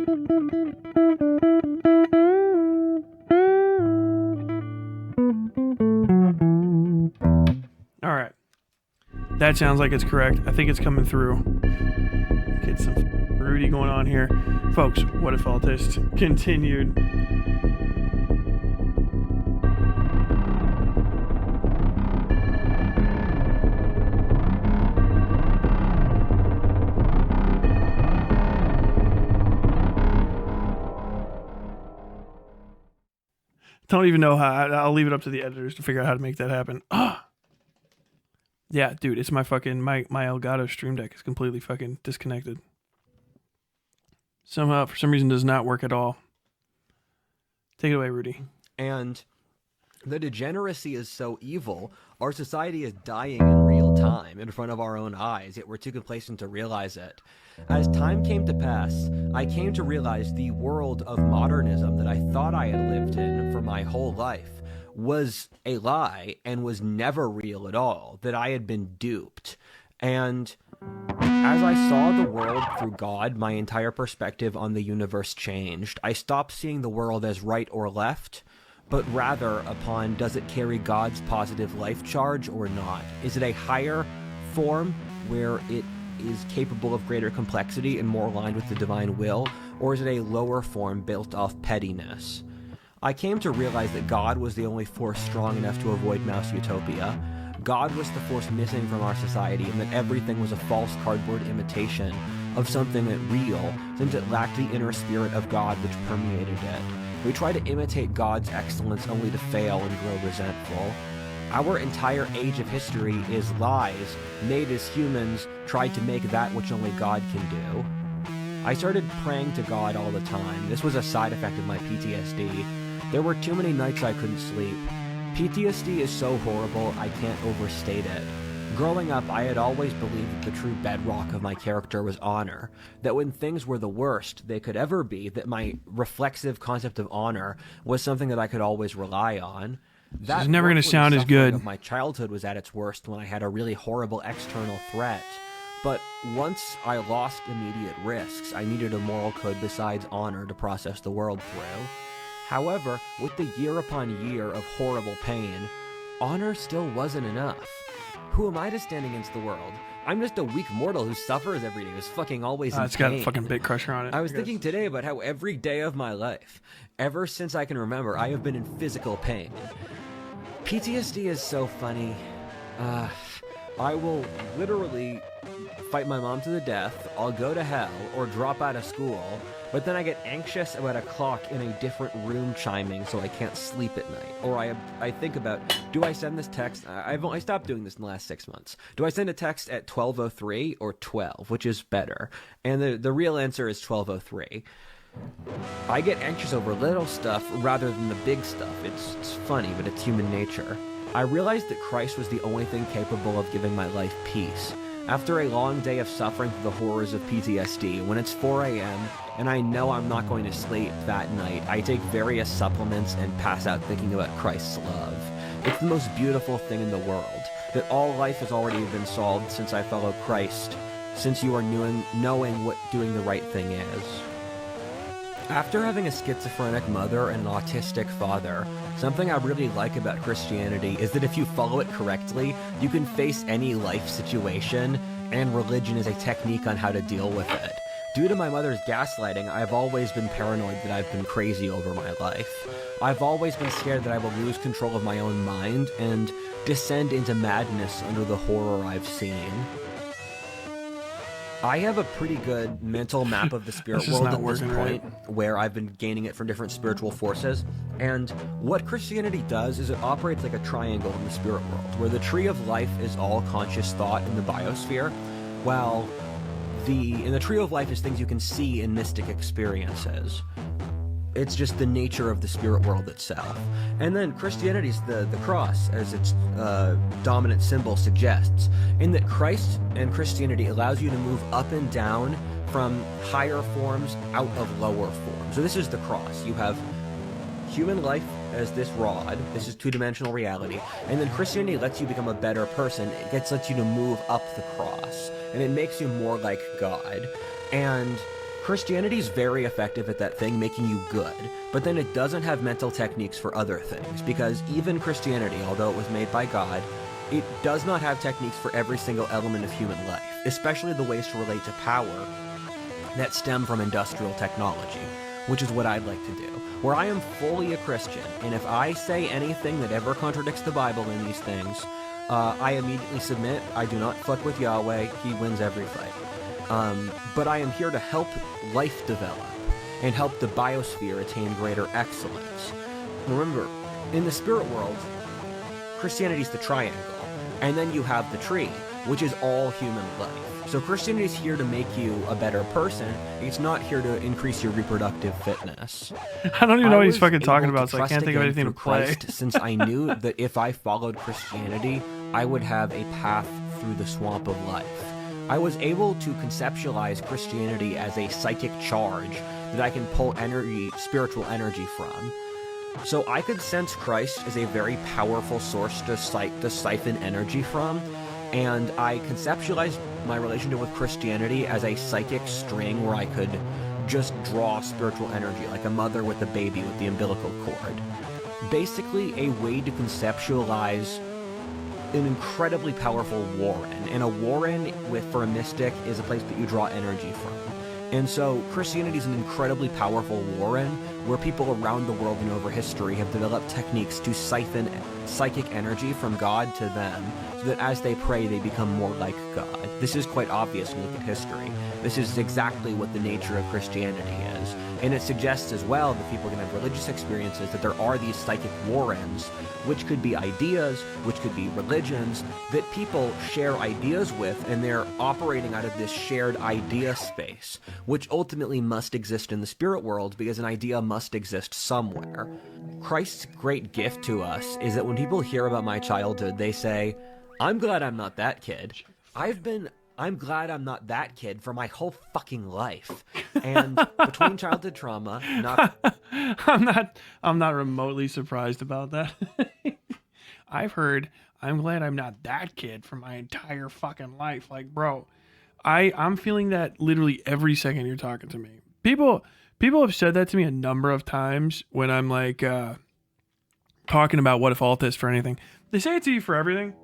All right. That sounds like it's correct. I think it's coming through. Get some Rudy going on here. Folks, What If Altist continued. Don't even know how. I'll leave it up to the editors to figure out how to make that happen. Yeah, dude, it's my fucking my Elgato Stream Deck is completely fucking disconnected. Somehow, for some reason, does not work at all. Take it away, Rudy. And the degeneracy is so evil. Our society is dying in real time in front of our own eyes, yet we're too complacent to realize it. As time came to pass, I came to realize the world of modernism that I thought I had lived in for my whole life was a lie and was never real at all, that I had been duped. And as I saw the world through God, my entire perspective on the universe changed. I stopped seeing the world as right or left, but rather upon, does it carry God's positive life charge or not? Is it a higher form where it is capable of greater complexity and more aligned with the divine will, or is it a lower form built off pettiness? I came to realize that God was the only force strong enough to avoid mouse utopia. God was the force missing from our society, and that everything was a false cardboard imitation of something that real, since it lacked the inner spirit of God which permeated it. We try to imitate God's excellence only to fail and grow resentful. Our entire age of history is lies made as humans tried to make that which only God can do. I started praying to God all the time. This was a side effect of my PTSD. There were too many nights I couldn't sleep. PTSD is so horrible, I can't overstate it. Growing up, I had always believed that the true bedrock of my character was honor, that when things were the worst they could ever be, that my reflexive concept of honor was something that I could always rely on. That is never going to sound as good. Of my childhood was at its worst when I had a really horrible external threat. But once I lost immediate risks, I needed a moral code besides honor to process the world through. However, with the year upon year of horrible pain, honor still wasn't enough. Who am I to stand against the world? I'm just a weak mortal who suffers every day, who's fucking always in It's pain. got a fucking bit crusher on it. I was thinking today about how every day of my life, ever since I can remember, I have been in physical pain. PTSD is so funny. I will literally fight my mom to the death, I'll go to hell, or drop out of school, but then I get anxious about a clock in a different room chiming so I can't sleep at night. Or I think about, do I send this text? I stopped doing this in the last 6 months. Do I send a text at 12:03 or 12, which is better? And the real answer is 12:03. I get anxious over little stuff rather than the big stuff. It's funny, but it's human nature. I realized that Christ was the only thing capable of giving my life peace. After a long day of suffering through the horrors of PTSD, when it's 4 a.m. and I know I'm not going to sleep that night, I take various supplements and pass out thinking about Christ's love. It's the most beautiful thing in the world, that all life has already been solved since I follow Christ, since you are knowing what doing the right thing is. After having a schizophrenic mother and an autistic father, something I really like about Christianity is that if you follow it correctly, you can face any life situation, and religion is a technique on how to deal with it. Due to my mother's gaslighting, I've always been paranoid that I've been crazy over my life. I've always been scared that I will lose control of my own mind and descend into madness under the horror I've seen. I have a pretty good mental map of the spirit world at this point, where I've been gaining it from different spiritual forces. And what Christianity does is it operates like a triangle in the spirit world, where the tree of life is all conscious thought in the biosphere, while in the tree of life is things you can see in mystic experiences. It's just the nature of the spirit world itself. And then Christianity's the cross, as its dominant symbol suggests, in that Christ and Christianity allows you to move up and down from higher forms out of lower forms. So this is the cross. You have human life as this rod, this is two-dimensional reality, and then Christianity lets you become a better person. It lets you to move up the cross, and it makes you more like God. And Christianity's very effective at that thing, making you good, but then it doesn't have mental techniques for other things, because even Christianity, although it was made by God, it does not have techniques for every single element of human life, especially the ways to relate to power that stem from industrial technology, which is what I'd like to do. Where I am fully a Christian, and if I say anything that ever contradicts the Bible in these things, I immediately submit. I do not fuck with Yahweh. He wins every fight. But I am here to help life develop and help the biosphere attain greater excellence. Remember, in the spirit world, Christianity is the triangle, and then you have the tree, which is all human life. So Christianity is here to make you a better person. It's not here to increase your reproductive fitness. I don't even know what he's fucking talking about, so I can't think of anything to play. Christ, since I knew that if I followed Christianity, I would have a path through the swamp of life. I was able to conceptualize Christianity as a psychic charge that I can pull energy, spiritual energy from. So I could sense Christ as a very powerful source to siphon energy from, and I conceptualized my relationship with Christianity as a psychic string where I could just draw spiritual energy, like a mother with a baby with the umbilical cord. Basically, a way to conceptualize an incredibly powerful warren, and a warren for a mystic is a place that you draw energy from. And so Christianity is an incredibly powerful warren where people around the world and over history have developed techniques to siphon psychic energy from God to them, so that as they pray, they become more like God. This is quite obvious when you look at history. This is exactly what the nature of Christianity is. And it suggests as well that people can have religious experiences, that there are these psychic warrens, which could be ideas, which could be religions, that people share ideas with, and they're operating out of this shared idea space, which ultimately must exist in the spirit world, because an idea must exist somewhere. Christ's great gift to us is that when people hear about my childhood, they say, I'm glad I'm not that kid. I'm glad I'm not that kid for my whole fucking life. And between childhood trauma, I'm not remotely surprised about that. I've heard, I'm glad I'm not that kid for my entire fucking life. Like, bro, I'm feeling that literally every second you're talking to me. People have said that to me a number of times when I'm like talking about WhatIfAltHist for anything. They say it to you for everything.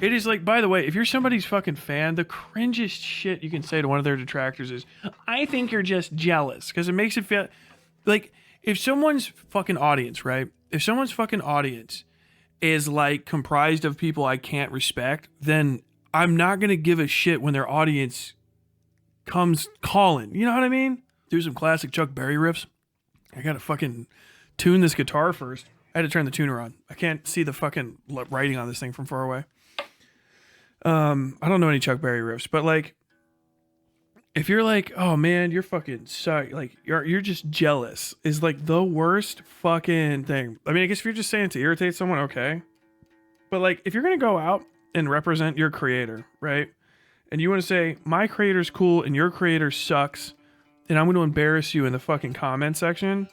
It is like, by the way, if you're somebody's fucking fan, the cringest shit you can say to one of their detractors is, I think you're just jealous. Because it makes it feel like, if someone's fucking audience, right? If someone's fucking audience is like comprised of people I can't respect, then I'm not going to give a shit when their audience comes calling. You know what I mean? Do some classic Chuck Berry riffs. I got to fucking tune this guitar first. I had to turn the tuner on. I can't see the fucking writing on this thing from far away. I don't know any Chuck Berry riffs, but like, if you're like, oh man, you're fucking suck, like you're just jealous, is like the worst fucking thing. I mean, I guess if you're just saying to irritate someone, okay, but like if you're gonna go out and represent your creator, right, and you want to say my creator's cool and your creator sucks, and I'm going to embarrass you in the fucking comment section,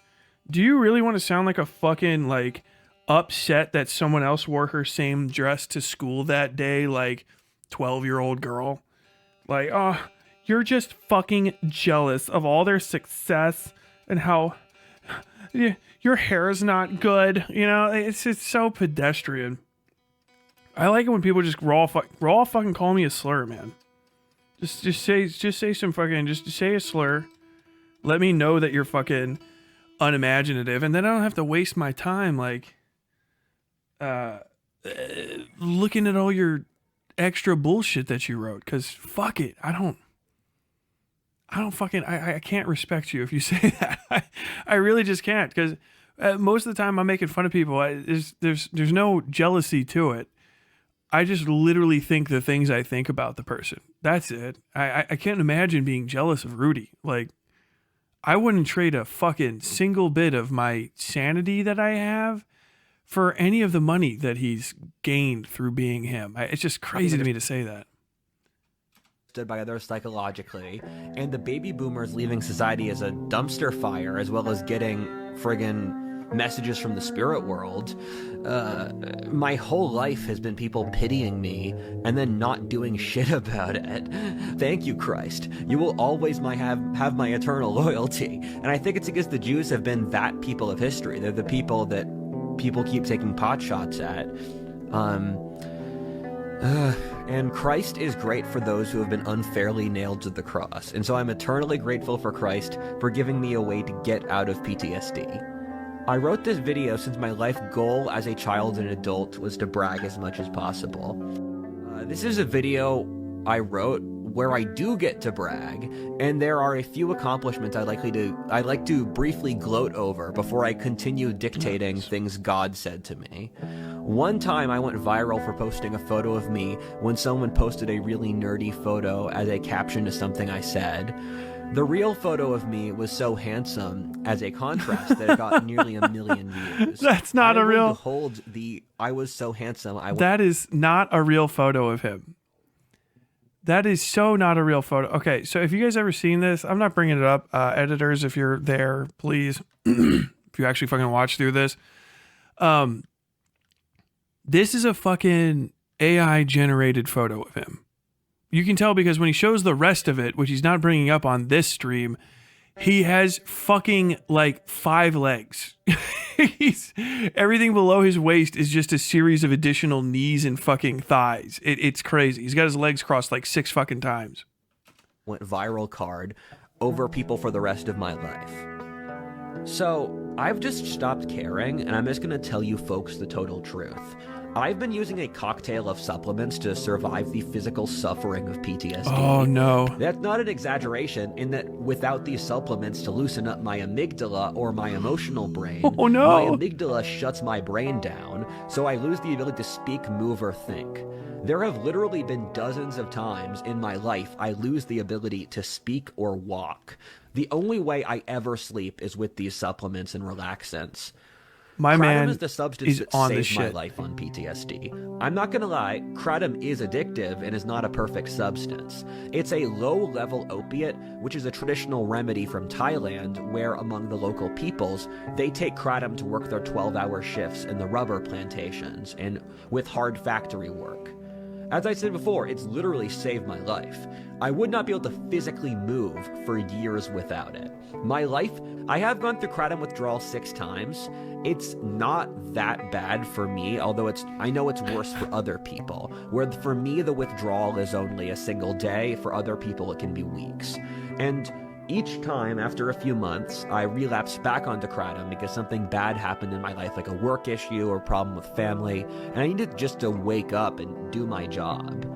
do you really want to sound like a fucking like upset that someone else wore her same dress to school that day, like 12-year-old girl? Like, oh, you're just fucking jealous of all their success and how your hair is not good. You know, it's so pedestrian. I like it when people just raw fucking call me a slur, man. Just say some fucking, just say a slur. Let me know that you're fucking unimaginative, and then I don't have to waste my time like looking at all your extra bullshit that you wrote, because fuck it, I can't respect you if you say that. I really just can't, because most of the time I'm making fun of people. There's no jealousy to it. I just literally think the things I think about the person. That's it. I can't imagine being jealous of Rudy. Like, I wouldn't trade a fucking single bit of my sanity that I have for any of the money that he's gained through being him. It's just crazy to me to say that. By others psychologically, and the baby boomers leaving society as a dumpster fire, as well as getting friggin' messages from the spirit world. My whole life has been people pitying me and then not doing shit about it. Thank you, Christ. You will always have my eternal loyalty. And I think it's because the Jews have been that people of history. They're the people that people keep taking pot shots at. And Christ is great for those who have been unfairly nailed to the cross. And so I'm eternally grateful for Christ for giving me a way to get out of PTSD. I wrote this video since my life goal as a child and adult was to brag as much as possible. This is a video I wrote where I do get to brag, and there are a few accomplishments I'd like to briefly gloat over before I continue dictating things God said to me. One time I went viral for posting a photo of me when someone posted a really nerdy photo as a caption to something I said. The real photo of me was so handsome as a contrast that it got nearly 1 million views. That's not a real... Hold the I was so handsome. That is not a real photo of him. That is so not a real photo. Okay, so if you guys ever seen this, I'm not bringing it up. Editors, if you're there, please, if you actually fucking watch through this. This is a fucking AI generated photo of him. You can tell because when he shows the rest of it, which he's not bringing up on this stream, he has fucking like 5 legs. Everything below his waist is just a series of additional knees and fucking thighs. It's crazy. He's got his legs crossed like 6 fucking times. Went viral card over people for the rest of my life. So I've just stopped caring, and I'm just going to tell you folks the total truth. I've been using a cocktail of supplements to survive the physical suffering of PTSD. Oh, no. That's not an exaggeration in that without these supplements to loosen up my amygdala or my emotional brain, oh, no. my amygdala shuts my brain down, so I lose the ability to speak, move, or think. There have literally been dozens of times in my life I lose the ability to speak or walk. The only way I ever sleep is with these supplements and relaxants. My kratom man is the substance that on saved my shit. life on PTSD. I'm not gonna lie, kratom is addictive and is not a perfect substance. It's a low-level opiate, which is a traditional remedy from Thailand, where among the local peoples, they take kratom to work their 12-hour shifts in the rubber plantations and with hard factory work. As I said before, it's literally saved my life. I would not be able to physically move for years without it. My life, I have gone through kratom withdrawal 6 times. It's not that bad for me, although I know it's worse for other people. Where for me, the withdrawal is only a single day. For other people, it can be weeks. And each time, after a few months, I relapse back onto kratom because something bad happened in my life, like a work issue or a problem with family, and I needed just to wake up and do my job.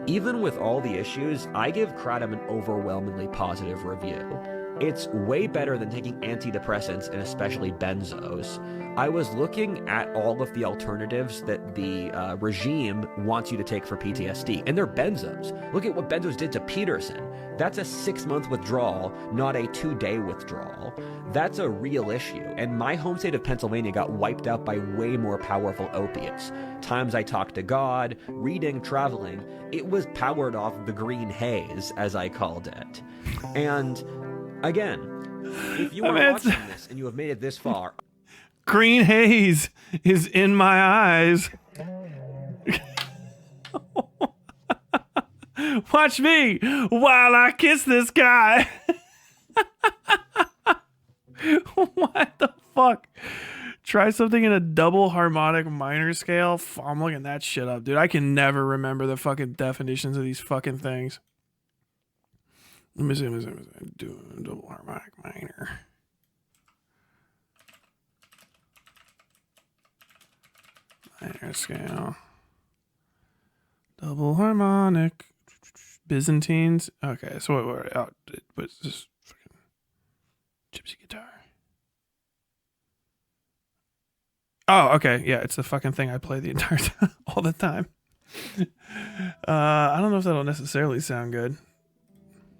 Even with all the issues, I give kratom an overwhelmingly positive review. It's way better than taking antidepressants and especially benzos. I was looking at all of the alternatives that the regime wants you to take for PTSD, and they're benzos. Look at what benzos did to Peterson. That's a 6-month withdrawal, not a 2-day withdrawal. That's a real issue, and my home state of Pennsylvania got wiped out by way more powerful opiates. Times I talked to God, reading, traveling, it was powered off the green haze, as I called it. And again, if you are watching this and you have made it this far, green haze is in my eyes. Watch me while I kiss this guy. What the fuck? Try something in a double harmonic minor scale. I'm looking that shit up, dude. I can never remember the fucking definitions of these fucking things. Let me see. Do a double harmonic minor. Minor scale. Double harmonic. Byzantines. Okay, so what what's this fucking gypsy guitar? Oh, okay. Yeah, it's the fucking thing I play the entire time, all the time. I don't know if that'll necessarily sound good.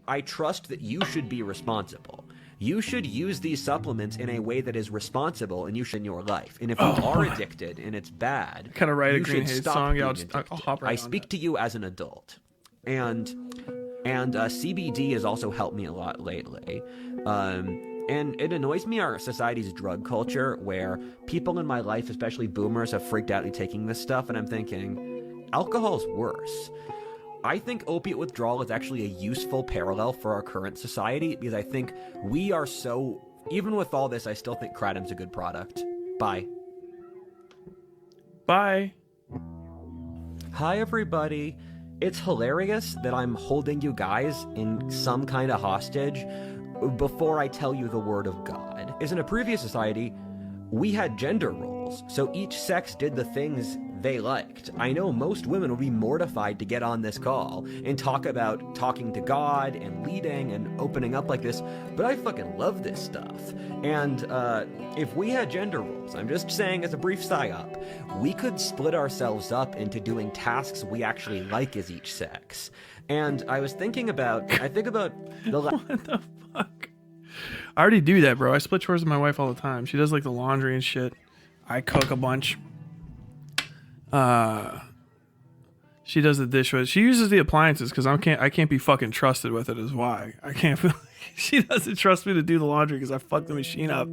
I trust that you should be responsible. You should use these supplements in a way that is responsible and you should in your life. And if you are addicted and it's bad, kind of write a you Green should Haze stop song. being I'll addicted. hop right I on speak that. to you as an adult. And CBD has also helped me a lot lately. And it annoys me our society's drug culture, where people in my life, especially boomers, have freaked out at taking this stuff, and I'm thinking, alcohol's worse. I think opiate withdrawal is actually a useful parallel for our current society, because I think we are so... Even with all this, I still think kratom's a good product. Bye. Bye. Hi, everybody. It's hilarious that I'm holding you guys in some kind of hostage before I tell you the word of God. As in a previous society, we had gender roles, so each sex did the things they liked. I know most women would be mortified to get on this call and talk about talking to God and leading and opening up like this, but I fucking love this stuff. And if we had gender roles, I'm just saying as a brief psyop, we could split ourselves up into doing tasks we actually like as each sex. And I was thinking about, I think about the... What the fuck? I already do that, bro. I split chores with my wife all the time. She does like the laundry and shit. I cook a bunch. She does the dishwasher. She uses the appliances because I can't be fucking trusted with it. Is why I can't feel. She doesn't trust me to do the laundry because I fucked the machine up.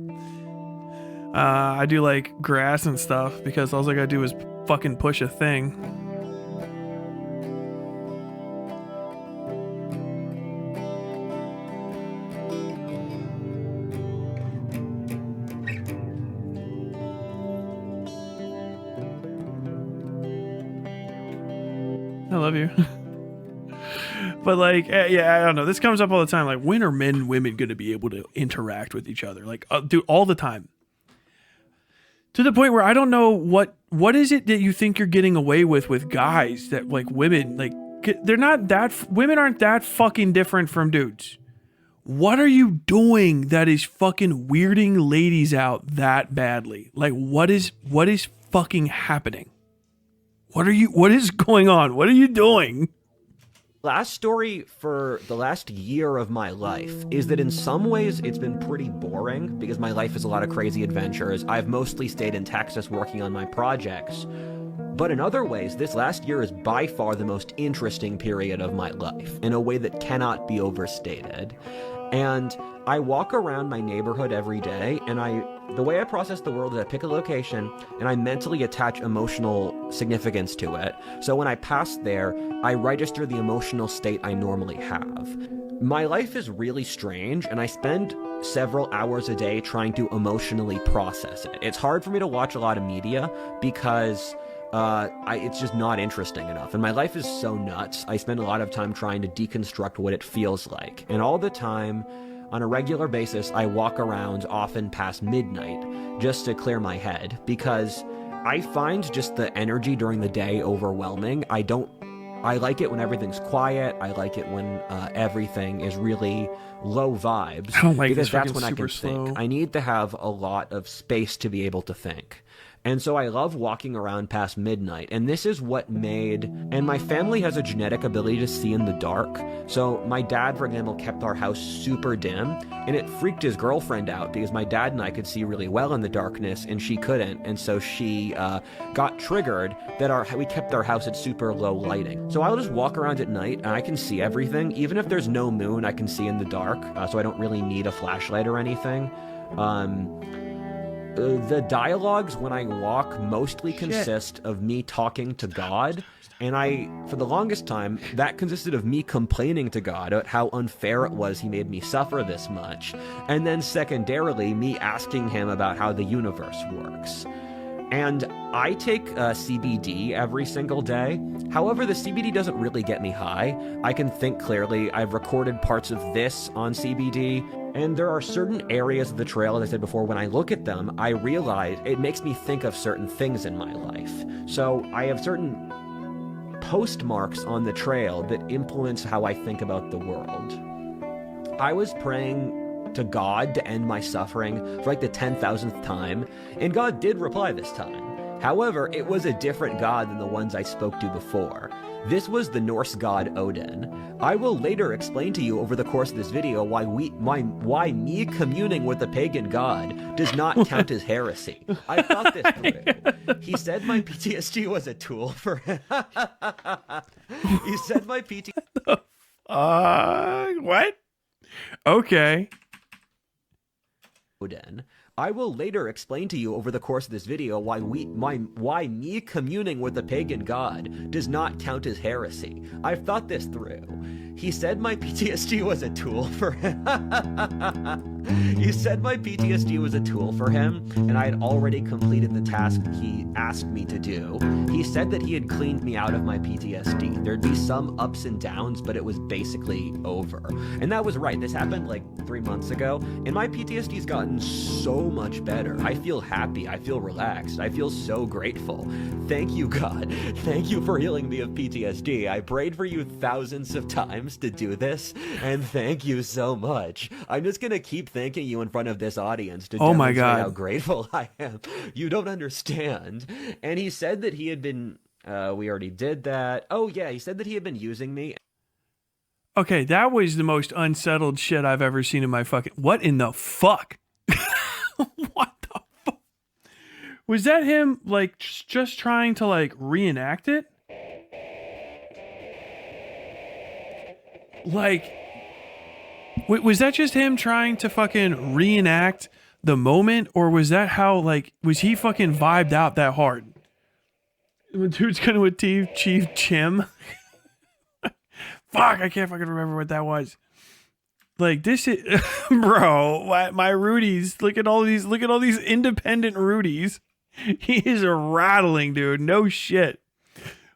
I do like grass and stuff because all I gotta do is fucking push a thing. I love you. But like, yeah, I don't know. This comes up all the time. Like, when are men and women going to be able to interact with each other? Like, dude, all the time. To the point where I don't know what is it that you think you're getting away with guys that like women, like they're not that, women aren't that fucking different from dudes. What are you doing that is fucking weirding ladies out that badly? Like, what is fucking happening? What is going on? What are you doing? Last story for the last year of my life is that in some ways it's been pretty boring because my life is a lot of crazy adventures. I've mostly stayed in Texas working on my projects. But in other ways, this last year is by far the most interesting period of my life in a way that cannot be overstated. And I walk around my neighborhood every day, and the way I process the world is I pick a location and I mentally attach emotional significance to it. So when I pass there, I register the emotional state I normally have. My life is really strange, and I spend several hours a day trying to emotionally process it. It's hard for me to watch a lot of media because it's just not interesting enough. And my life is so nuts. I spend a lot of time trying to deconstruct what it feels like. And all the time, on a regular basis, I walk around often past midnight just to clear my head because I find just the energy during the day overwhelming. I like it when everything's quiet. I like it when everything is really low vibes. I don't like because this that's fucking when I can super think. slow. I need to have a lot of space to be able to think. And so I love walking around past midnight, and this is what made... And my family has a genetic ability to see in the dark. So my dad, for example, kept our house super dim, and it freaked his girlfriend out because my dad and I could see really well in the darkness, and she couldn't. And so she got triggered that we kept our house at super low lighting. So I'll just walk around at night, and I can see everything. Even if there's no moon, I can see in the dark, so I don't really need a flashlight or anything. The dialogues when I walk mostly consist of me talking to God, and for the longest time, that consisted of me complaining to God about how unfair it was he made me suffer this much, and then secondarily, me asking him about how the universe works. And I take CBD every single day. However, the CBD doesn't really get me high. I can think clearly. I've recorded parts of this on CBD. And there are certain areas of the trail, as I said before, when I look at them, I realize it makes me think of certain things in my life. So I have certain postmarks on the trail that influence how I think about the world. I was praying to God to end my suffering for like the 10,000th time, and God did reply this time. However, it was a different God than the ones I spoke to before. This was the Norse god Odin. I will later explain to you over the course of this video why me communing with a pagan god does not count as heresy. I thought this through. He said my PTSD was a tool for him. He said my PTSD... What? Okay. Odin. I will later explain to you over the course of this video why me communing with a pagan god does not count as heresy. I've thought this through. He said my PTSD was a tool for him. He said my PTSD was a tool for him, and I had already completed the task he asked me to do. He said that he had cleaned me out of my PTSD. There'd be some ups and downs, but it was basically over. And that was right. This happened like 3 months ago, and my PTSD's gotten so much better. I feel happy. I feel relaxed. I feel so grateful. Thank you, God. Thank you for healing me of PTSD. I prayed for you thousands of times to do this, and thank you so much. I'm just gonna keep thanking you in front of this audience to demonstrate how grateful I am. You don't understand. And he said that he had been, we already did that. Oh yeah, he said that he had been using me. Okay, that was the most unsettled shit I've ever seen in my fucking... What in the fuck? What the fuck? Was that him, like, just trying to, like, reenact it? Like, was that just him trying to fucking reenact the moment? Or was that how, like, was he fucking vibed out that hard? The dude's gonna achieve Chief Chim. Fuck, I can't fucking remember what that was. Like, this is... Bro, my Rudies. Look at all these independent Rudies. He is rattling, dude. No shit.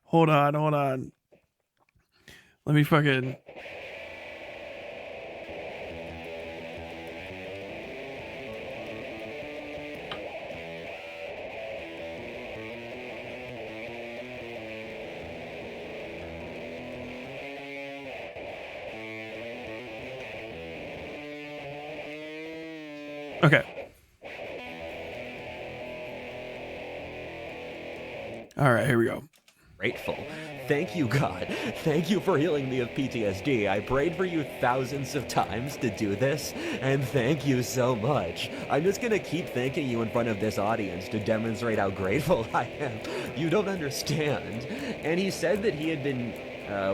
Hold on. Let me fucking... Okay. All right, here we go. Grateful. Thank you, God. Thank you for healing me of PTSD. I prayed for you thousands of times to do this, and thank you so much. I'm just gonna keep thanking you in front of this audience to demonstrate how grateful I am. You don't understand. And he said that he had been...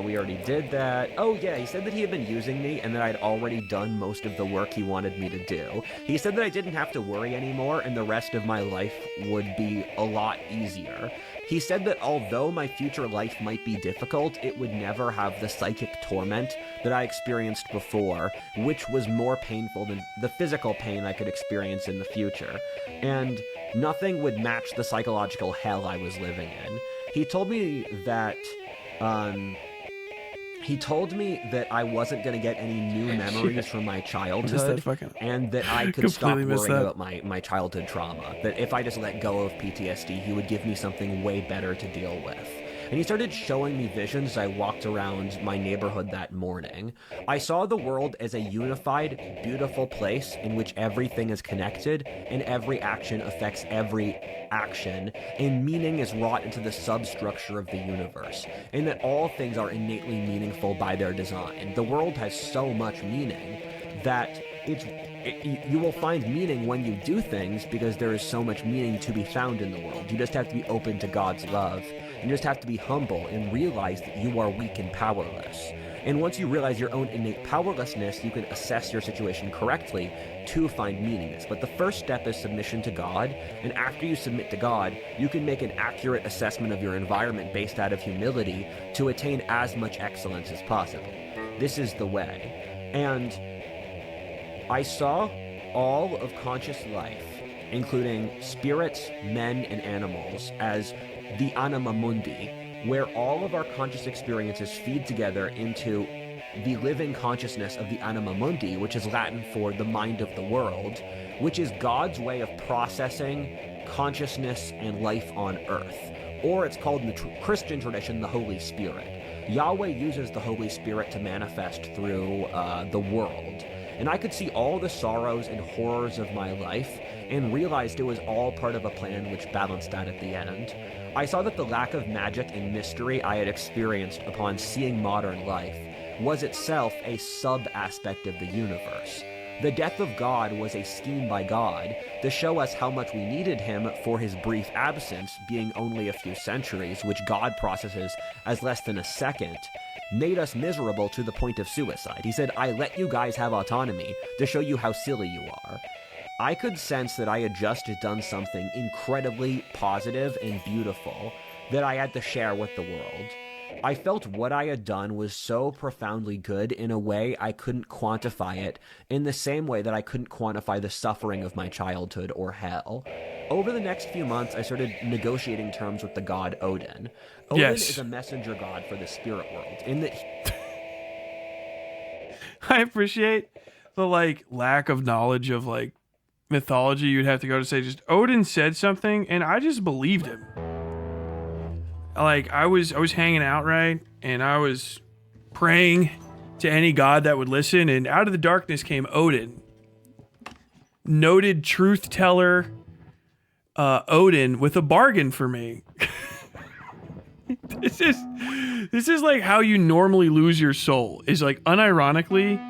we already did that. Oh yeah, he said that he had been using me and that I'd already done most of the work he wanted me to do. He said that I didn't have to worry anymore and the rest of my life would be a lot easier. He said that although my future life might be difficult, it would never have the psychic torment that I experienced before, which was more painful than the physical pain I could experience in the future. And nothing would match the psychological hell I was living in. He told me that I wasn't going to get any new memories from my childhood, and that I could stop worrying about my childhood trauma. That if I just let go of PTSD, he would give me something way better to deal with. And he started showing me visions as I walked around my neighborhood that morning. I saw the world as a unified, beautiful place in which everything is connected, and every action affects every action, and meaning is wrought into the substructure of the universe, and that all things are innately meaningful by their design. The world has so much meaning that you will find meaning when you do things, because there is so much meaning to be found in the world. You just have to be open to God's love. You just have to be humble and realize that you are weak and powerless. And once you realize your own innate powerlessness, you can assess your situation correctly to find meaningness. But the first step is submission to God, and after you submit to God, you can make an accurate assessment of your environment based out of humility to attain as much excellence as possible. This is the way. And I saw all of conscious life, including spirits, men, and animals, as the anima mundi, where all of our conscious experiences feed together into the living consciousness of the anima mundi, which is Latin for the mind of the world, which is God's way of processing consciousness and life on earth. Or it's called in the Christian tradition the Holy Spirit. Yahweh uses the Holy Spirit to manifest through the world. And I could see all the sorrows and horrors of my life and realized it was all part of a plan which balanced out at the end. I saw that the lack of magic and mystery I had experienced upon seeing modern life was itself a sub-aspect of the universe. The death of God was a scheme by God to show us how much we needed him for his brief absence, being only a few centuries, which God processes as less than a second, made us miserable to the point of suicide. He said, I let you guys have autonomy to show you how silly you are. I could sense that I had just done something incredibly positive and beautiful that I had to share with the world. I felt what I had done was so profoundly good in a way I couldn't quantify it, in the same way that I couldn't quantify the suffering of my childhood or hell. Over the next few months, I started negotiating terms with the god Odin. Odin is a messenger god for the spirit world, in that I appreciate the like lack of knowledge of like mythology you'd have to go to say just Odin said something and I just believed him. Like I was hanging out, right? And I was praying to any god that would listen, and out of the darkness came Odin. Noted truth teller Odin with a bargain for me. This is like how you normally lose your soul. Is like unironically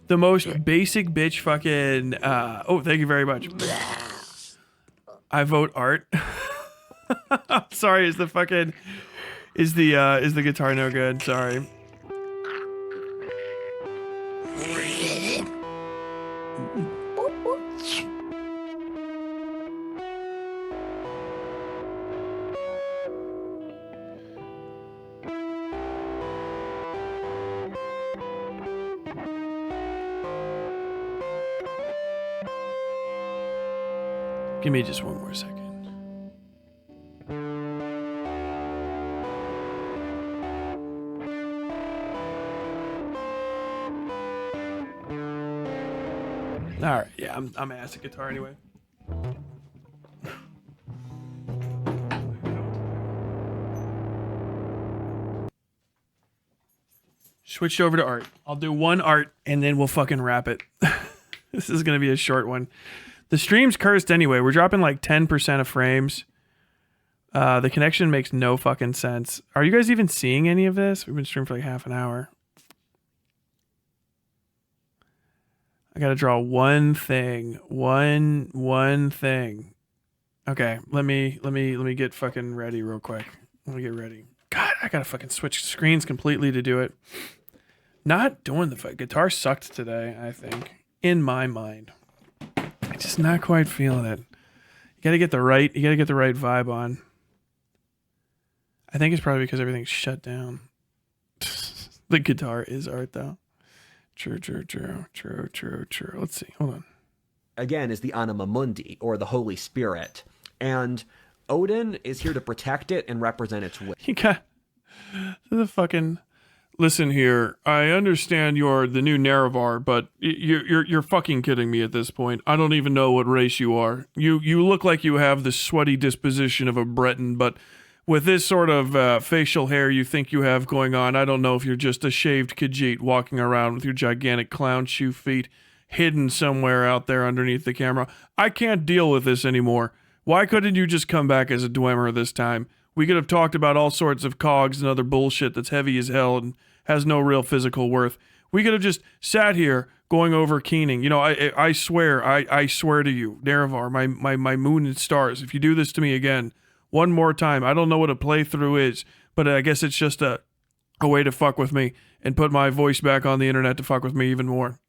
the most basic bitch fucking oh, thank you very much. I vote art. Sorry, is the guitar no good? Sorry. Give me just one more second. All right, yeah, I'm ass at guitar anyway. Switched over to art. I'll do one art and then we'll fucking wrap it. This is gonna be a short one. The stream's cursed anyway. We're dropping like 10% of frames. The connection makes no fucking sense. Are you guys even seeing any of this? We've been streaming for like half an hour. I gotta draw one thing. One thing. Okay, let me get fucking ready real quick. Let me get ready. God, I gotta fucking switch screens completely to do it. Not doing the guitar sucked today, I think. In my mind. Just not quite feeling it. You gotta get the right vibe on. I think it's probably because everything's shut down. The guitar is art though. True. Let's see. Hold on. Again, is the Anima Mundi, or the Holy Spirit. And Odin is here to protect it and represent its will. You got the fucking... Listen here, I understand you're the new Nerevar, but you're fucking kidding me at this point. I don't even know what race you are. You look like you have the sweaty disposition of a Breton, but with this sort of facial hair you think you have going on, I don't know if you're just a shaved Khajiit walking around with your gigantic clown shoe feet hidden somewhere out there underneath the camera. I can't deal with this anymore. Why couldn't you just come back as a Dwemer this time? We could have talked about all sorts of cogs and other bullshit that's heavy as hell and has no real physical worth. We could have just sat here going over Keening. You know, I swear to you, Nerevar, my moon and stars, if you do this to me again, one more time, I don't know what a playthrough is, but I guess it's just a way to fuck with me and put my voice back on the internet to fuck with me even more.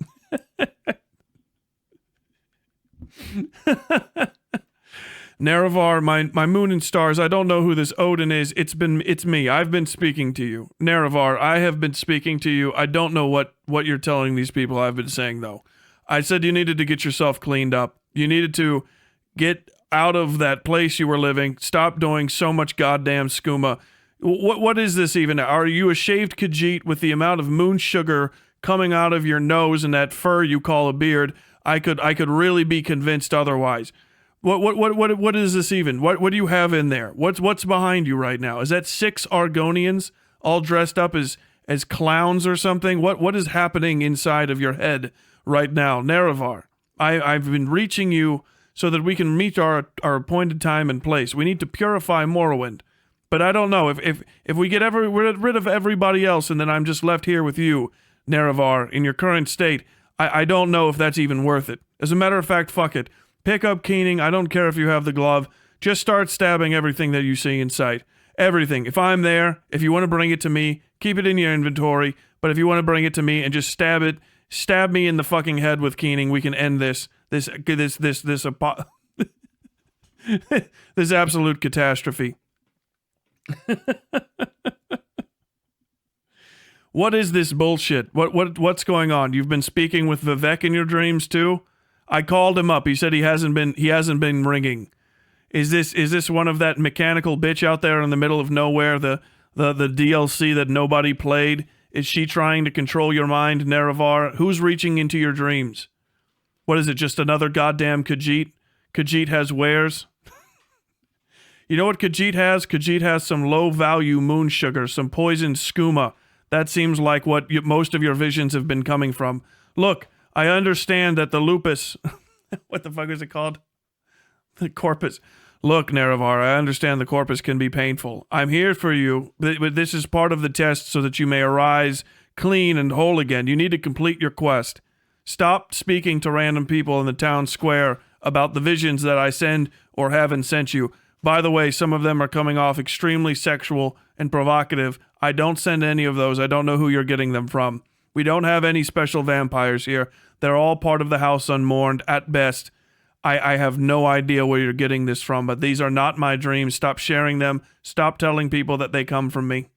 Nerevar, my moon and stars, I don't know who this Odin is. It's me. I've been speaking to you. Nerevar, I have been speaking to you. I don't know what you're telling these people I've been saying, though. I said you needed to get yourself cleaned up. You needed to get out of that place you were living. Stop doing so much goddamn skooma. What is this even? Are you a shaved Khajiit with the amount of moon sugar coming out of your nose and that fur you call a beard? I could really be convinced otherwise. What is this even? What do you have in there? What's behind you right now? Is that 6 Argonians all dressed up as clowns or something? What is happening inside of your head right now, Nerevar? I've been reaching you so that we can meet our appointed time and place. We need to purify Morrowind. But I don't know if we get rid of everybody else and then I'm just left here with you, Nerevar, in your current state. I don't know if that's even worth it. As a matter of fact, fuck it. Pick up Keening. I don't care if you have the glove. Just start stabbing everything that you see in sight. Everything. If I'm there, if you want to bring it to me, keep it in your inventory. But if you want to bring it to me and just stab me in the fucking head with Keening, we can end this. This this absolute catastrophe. What is this bullshit? What's going on? You've been speaking with Vivek in your dreams too? I called him up. He said he hasn't been ringing. Is this one of that mechanical bitch out there in the middle of nowhere, the DLC that nobody played? Is she trying to control your mind, Nerevar? Who's reaching into your dreams? What is it, just another goddamn Khajiit? Khajiit has wares? You know what Khajiit has? Khajiit has some low-value moon sugar, some poisoned skooma. That seems like what most of your visions have been coming from. Look, I understand that the lupus... what the fuck is it called? The corpus. Look, Nerevar, I understand the corpus can be painful. I'm here for you, but this is part of the test so that you may arise clean and whole again. You need to complete your quest. Stop speaking to random people in the town square about the visions that I send or haven't sent you. By the way, some of them are coming off extremely sexual and provocative. I don't send any of those. I don't know who you're getting them from. We don't have any special vampires here. They're all part of the House Unmourned at best. I have no idea where you're getting this from, but these are not my dreams. Stop sharing them. Stop telling people that they come from me.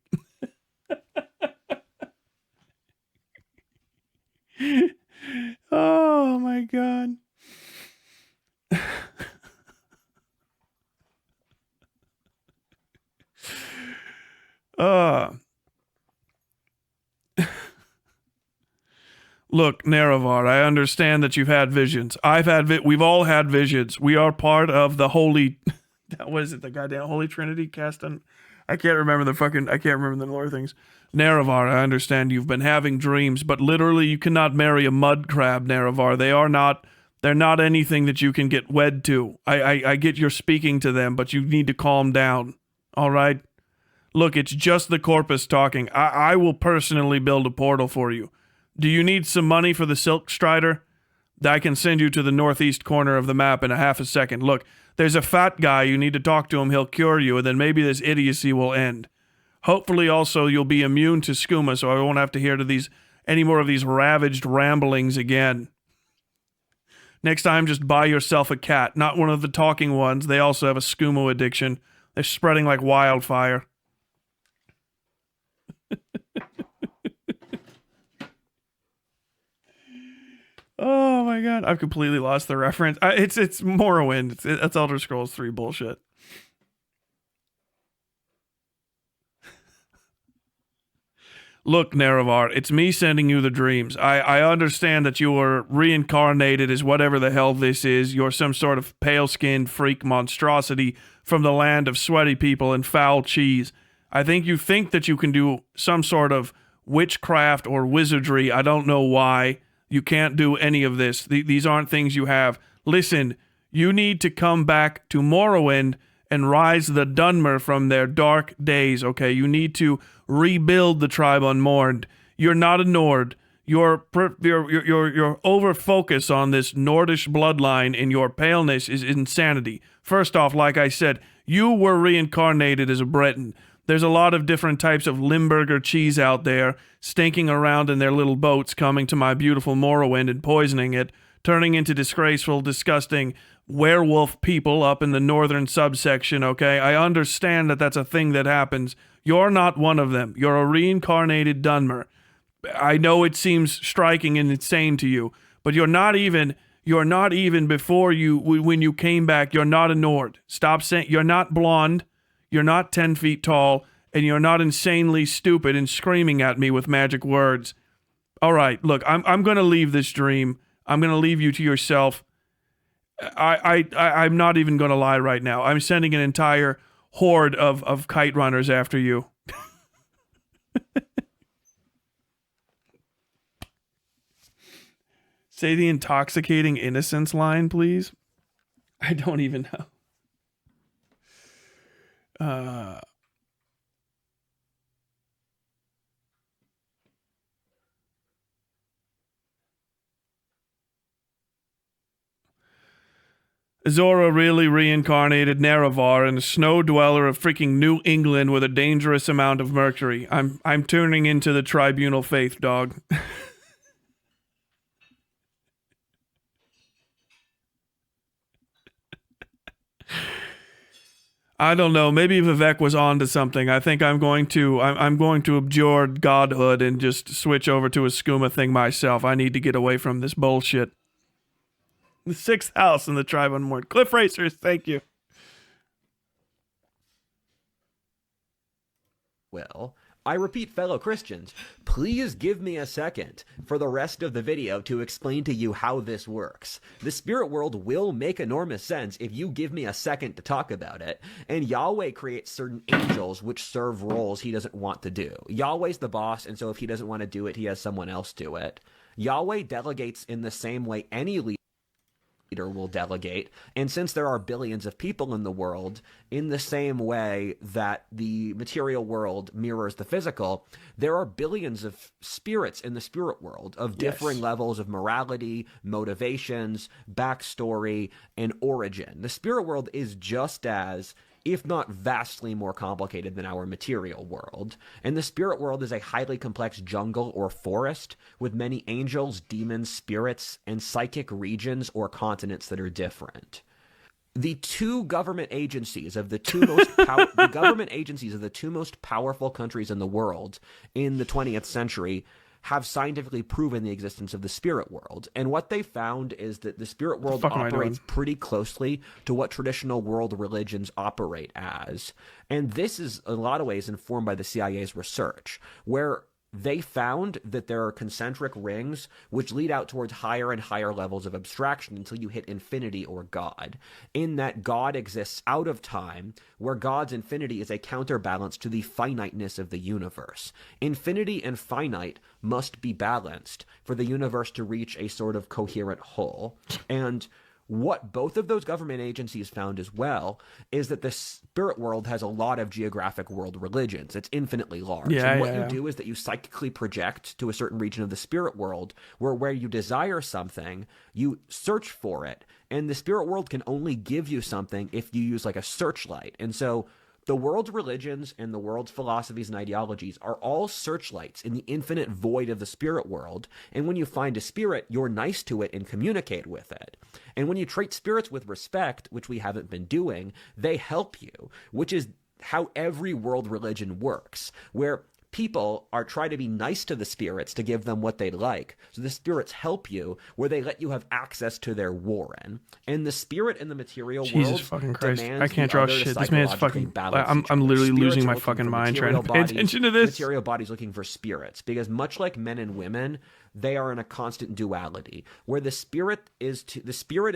Oh my God. Look, Nerevar, I understand that you've had visions. We've all had visions. We are part of the holy, what is it, the goddamn Holy Trinity cast on, I can't remember the lore things. Nerevar, I understand you've been having dreams, but literally you cannot marry a mud crab, Nerevar. They're not anything that you can get wed to. I get you're speaking to them, but you need to calm down. All right? Look, it's just the corpus talking. I will personally build a portal for you. Do you need some money for the Silk Strider? I can send you to the northeast corner of the map in a half a second. Look, there's a fat guy. You need to talk to him. He'll cure you, and then maybe this idiocy will end. Hopefully, also, you'll be immune to skooma, so I won't have to hear any more of these ravaged ramblings again. Next time, just buy yourself a cat. Not one of the talking ones. They also have a skooma addiction. They're spreading like wildfire. Oh my God, I've completely lost the reference. It's Morrowind. It's Elder Scrolls 3 bullshit. Look, Nerevar, it's me sending you the dreams. I understand that you were reincarnated as whatever the hell this is. You're some sort of pale-skinned freak monstrosity from the land of sweaty people and foul cheese. I think you think that you can do some sort of witchcraft or wizardry. I don't know why. You can't do any of this. These aren't things you have. Listen, you need to come back to Morrowind and rise the Dunmer from their dark days, okay? You need to rebuild the tribe unmourned. You're not a Nord. Your over-focus on this Nordish bloodline and your paleness is insanity. First off, like I said, you were reincarnated as a Breton. There's a lot of different types of Limburger cheese out there, stinking around in their little boats, coming to my beautiful Morrowind and poisoning it, turning into disgraceful, disgusting werewolf people up in the northern subsection, okay? I understand that that's a thing that happens. You're not one of them. You're a reincarnated Dunmer. I know it seems striking and insane to you, but you're not even before when you came back, you're not a Nord. Stop saying, you're not blonde. You're not 10 feet tall, and you're not insanely stupid and screaming at me with magic words. All right, look, I'm going to leave this dream. I'm going to leave you to yourself. I'm not even going to lie right now. I'm sending an entire horde of kite runners after you. Say the intoxicating innocence line, please. I don't even know. Zora really reincarnated Nerevar in a snow dweller of freaking New England with a dangerous amount of mercury. I'm turning into the tribunal faith, dog. I don't know. Maybe Vivek was on to something. I think I'm going to abjure Godhood and just switch over to a skooma thing myself. I need to get away from this bullshit. The sixth house in the tribe unmoored. Cliff Racers, thank you. Well, I repeat, fellow Christians, please give me a second for the rest of the video to explain to you how this works. The spirit world will make enormous sense if you give me a second to talk about it, and Yahweh creates certain angels which serve roles he doesn't want to do. Yahweh's the boss, and so if he doesn't want to do it, he has someone else do it. Yahweh delegates in the same way any leader will delegate, and since there are billions of people in the world, in the same way that the material world mirrors the physical, there are billions of spirits in the spirit world of differing levels of morality, motivations, backstory, and origin. The spirit world is just as, if not vastly more complicated than our material world. And the spirit world is a highly complex jungle or forest with many angels, demons, spirits, and psychic regions or continents that are different. The two government agencies of the two most the government agencies of the two most powerful countries in the world in the 20th century have scientifically proven the existence of the spirit world. And what they found is that the spirit world operates pretty closely to what traditional world religions operate as. And this is, in a lot of ways, informed by the CIA's research, where they found that there are concentric rings which lead out towards higher and higher levels of abstraction until you hit infinity or God, in that God exists out of time, where God's infinity is a counterbalance to the finiteness of the universe. Infinity and finite must be balanced for the universe to reach a sort of coherent whole. And what both of those government agencies found as well is that the spirit world has a lot of geographic world religions. It's infinitely large. And what you do is that you psychically project to a certain region of the spirit world where you desire something, you search for it. And the spirit world can only give you something if you use like a searchlight. And so the world's religions and the world's philosophies and ideologies are all searchlights in the infinite void of the spirit world. And when you find a spirit, you're nice to it and communicate with it. And when you treat spirits with respect, which we haven't been doing, they help you, which is how every world religion works, where people are trying to be nice to the spirits to give them what they like. So the spirits help you, where they let you have access to their warren. And the spirit in the material Jesus world fucking Christ. demands I can't draw shit. This man's fucking... I'm literally losing my fucking mind trying to pay attention to this. Material bodies looking for spirits, because much like men and women, they are in a constant duality, where the spirit is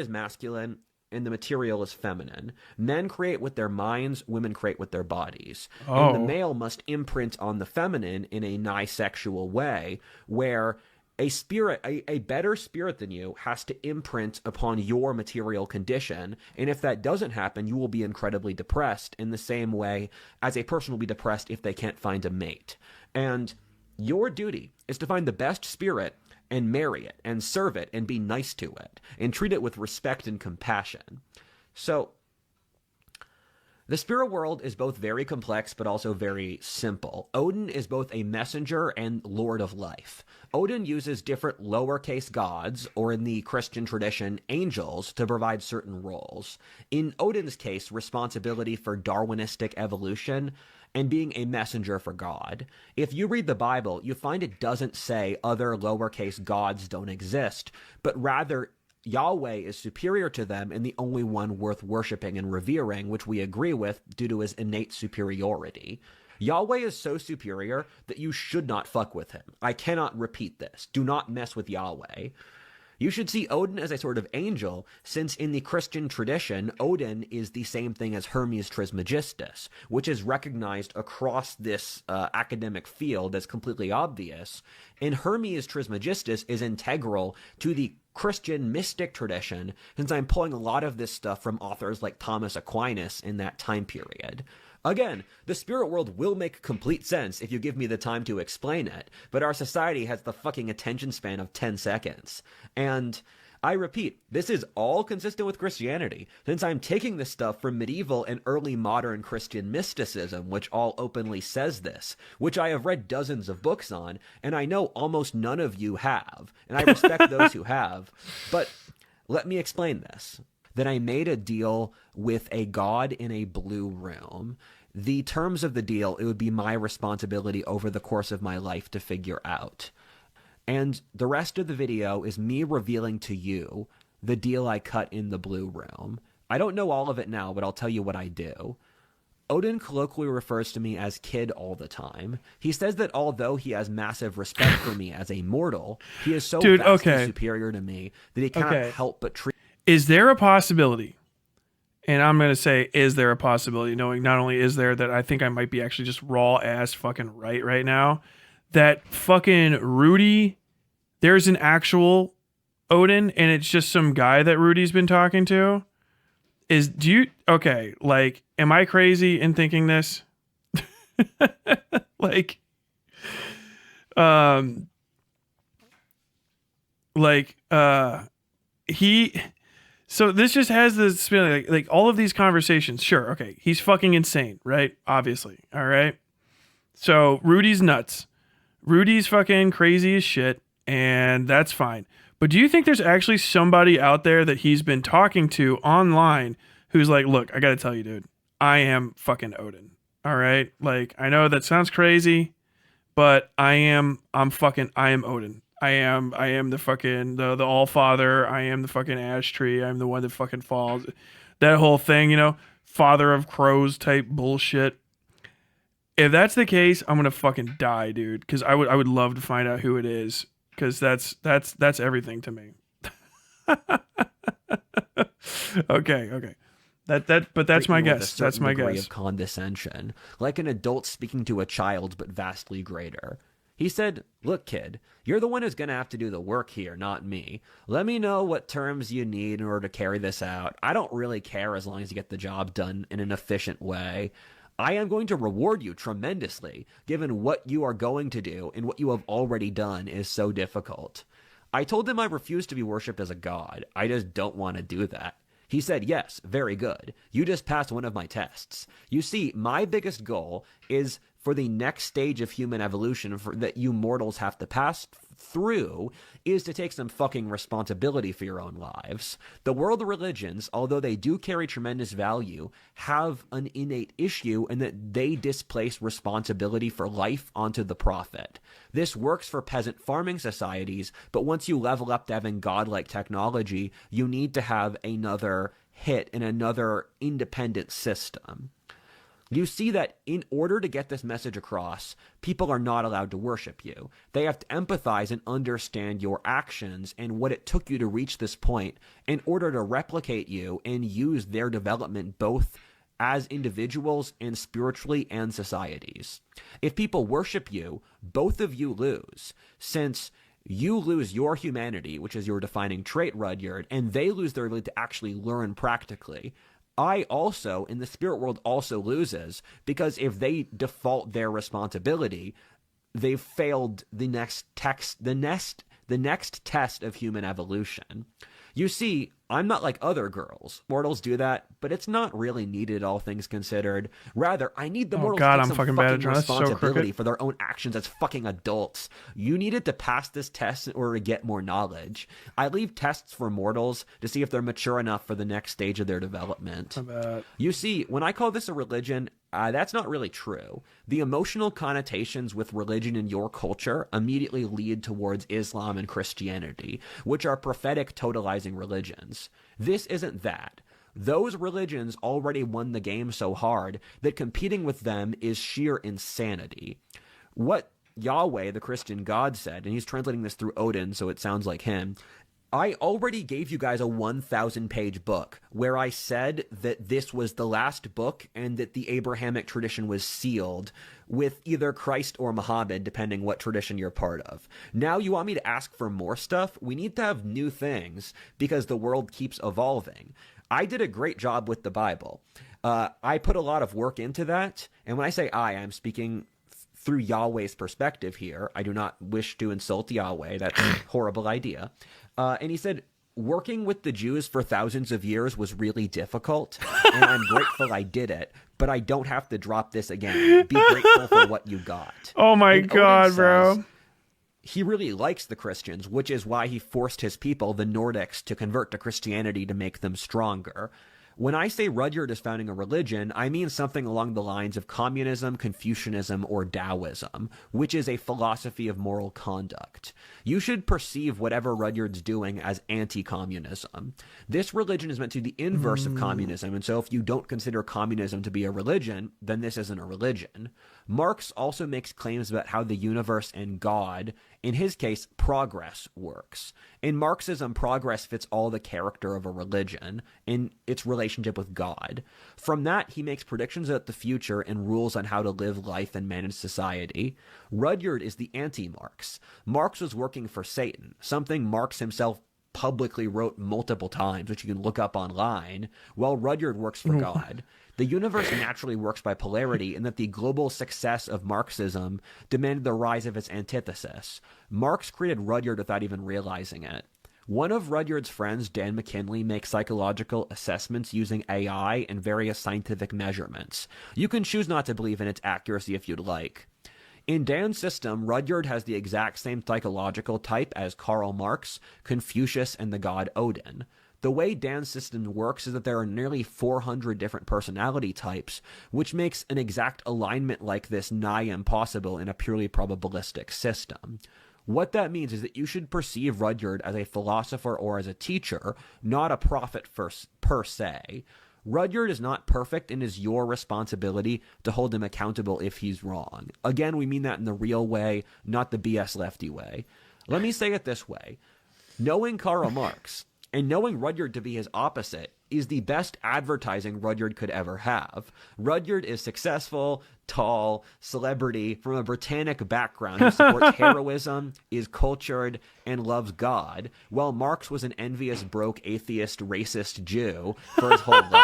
masculine and the material is feminine. Men create with their minds, women create with their bodies. And the male must imprint on the feminine in a nisexual way, where a spirit, a better spirit than you, has to imprint upon your material condition. And if that doesn't happen, you will be incredibly depressed, in the same way as a person will be depressed if they can't find a mate. And your duty is to find the best spirit and marry it and serve it and be nice to it and treat it with respect and compassion. So the spirit world is both very complex but also very simple. Odin is both a messenger and lord of life. Odin uses different lowercase gods, or in the Christian tradition, angels, to provide certain roles. In Odin's case, responsibility for Darwinistic evolution and being a messenger for God. If you read the Bible, you find it doesn't say other lowercase gods don't exist, but rather Yahweh is superior to them and the only one worth worshiping and revering, which we agree with due to his innate superiority. Yahweh is so superior that you should not fuck with him. I cannot repeat this. Do not mess with Yahweh. You should see Odin as a sort of angel, since in the Christian tradition, Odin is the same thing as Hermes Trismegistus, which is recognized across this academic field as completely obvious. And Hermes Trismegistus is integral to the Christian mystic tradition, since I'm pulling a lot of this stuff from authors like Thomas Aquinas in that time period. Again, the spirit world will make complete sense if you give me the time to explain it, but our society has the fucking attention span of 10 seconds. And I repeat, this is all consistent with Christianity, since I'm taking this stuff from medieval and early modern Christian mysticism, which all openly says this, which I have read dozens of books on, and I know almost none of you have, and I respect those who have, but let me explain this. Then I made a deal with a god in a blue room. The terms of the deal, it would be my responsibility over the course of my life to figure out. And the rest of the video is me revealing to you the deal I cut in the blue room. I don't know all of it now, but I'll tell you what I do. Odin colloquially refers to me as kid all the time. He says that although he has massive respect for me as a mortal, he is so vastly superior to me that he cannot help but treat... Is there a possibility, and I'm going to say, is there a possibility, knowing not only is there that I think I might be actually just raw ass fucking right now, that fucking Rudy, there's an actual Odin and it's just some guy that Rudy's been talking to? Like, am I crazy in thinking this? So this just has this feeling like all of these conversations. Sure. Okay. He's fucking insane, right? Obviously. All right. So Rudy's nuts. Rudy's fucking crazy as shit. And that's fine. But do you think there's actually somebody out there that he's been talking to online who's like, look, I got to tell you, dude, I am fucking Odin. All right. Like, I know that sounds crazy, but I am Odin. I am the fucking, the Allfather. I am the fucking ash tree. I'm the one that fucking falls. That whole thing, father of crows type bullshit. If that's the case, I'm going to fucking die, dude. Cause I would love to find out who it is. Cause that's everything to me. Okay. But that's my guess. That's my guess. Of condescension, like an adult speaking to a child, but vastly greater. He said, look, kid, you're the one who's going to have to do the work here, not me. Let me know what terms you need in order to carry this out. I don't really care as long as you get the job done in an efficient way. I am going to reward you tremendously, given what you are going to do and what you have already done is so difficult. I told him I refuse to be worshipped as a god. I just don't want to do that. He said, yes, very good. You just passed one of my tests. You see, my biggest goal is for the next stage of human evolution that you mortals have to pass through is to take some fucking responsibility for your own lives. The world religions, although they do carry tremendous value, have an innate issue in that they displace responsibility for life onto the prophet. This works for peasant farming societies, but once you level up to having godlike technology, you need to have another hit in another independent system. You see that in order to get this message across, people are not allowed to worship you. They have to empathize and understand your actions and what it took you to reach this point in order to replicate you and use their development both as individuals and spiritually and societies. If people worship you, both of you lose, since you lose your humanity, which is your defining trait, Rudyard, and they lose their ability to actually learn practically. I also, in the spirit world, also loses, because if they default their responsibility, they've failed the next test of human evolution. You see, I'm not like other girls. Mortals do that, but it's not really needed, all things considered. Rather, I need the mortals to take some fucking responsibility for their own actions as fucking adults. You needed to pass this test in order to get more knowledge. I leave tests for mortals to see if they're mature enough for the next stage of their development. You see, when I call this a religion, that's not really true. The emotional connotations with religion in your culture immediately lead towards Islam and Christianity, which are prophetic totalizing religions. This isn't that. Those religions already won the game so hard that competing with them is sheer insanity. What Yahweh, the Christian God, said, and he's translating this through Odin, so it sounds like him, I already gave you guys a 1,000-page book where I said that this was the last book and that the Abrahamic tradition was sealed with either Christ or Muhammad, depending what tradition you're part of. Now you want me to ask for more stuff? We need to have new things because the world keeps evolving. I did a great job with the Bible. I put a lot of work into that. And when I say I'm speaking through Yahweh's perspective here. I do not wish to insult Yahweh. That's a horrible idea. And he said, working with the Jews for thousands of years was really difficult, and I'm grateful I did it, but I don't have to drop this again. Be grateful for what you got. Oh my God, bro. he really likes the Christians, which is why he forced his people, the Nordics, to convert to Christianity to make them stronger. When I say Rudyard is founding a religion, I mean something along the lines of communism, Confucianism, or Taoism, which is a philosophy of moral conduct. You should perceive whatever Rudyard's doing as anti-communism. This religion is meant to be the inverse of communism, and so if you don't consider communism to be a religion, then this isn't a religion. Marx also makes claims about how the universe and God, in his case, progress, works. In Marxism, progress fits all the character of a religion in its relationship with God. From that, he makes predictions about the future and rules on how to live life and manage society. Rudyard is the anti-Marx. Marx was working for Satan, something Marx himself publicly wrote multiple times, which you can look up online, while Rudyard works for God. The universe naturally works by polarity, and that the global success of Marxism demanded the rise of its antithesis. Marx created Rudyard without even realizing it. One of Rudyard's friends, Dan McKinley, makes psychological assessments using AI and various scientific measurements. You can choose not to believe in its accuracy if you'd like. In Dan's system, Rudyard has the exact same psychological type as Karl Marx, Confucius, and the god Odin. The way Dan's system works is that there are nearly 400 different personality types, which makes an exact alignment like this nigh impossible in a purely probabilistic system. What that means is that you should perceive Rudyard as a philosopher or as a teacher, not a prophet per se. Rudyard is not perfect, and is your responsibility to hold him accountable if he's wrong. Again, we mean that in the real way, not the BS lefty way. Let me say it this way. Knowing Karl Marx and knowing Rudyard to be his opposite is the best advertising Rudyard could ever have. Rudyard is successful, tall, celebrity, from a Britannic background who supports heroism, is cultured, and loves God, while Marx was an envious, broke, atheist, racist Jew for his whole life.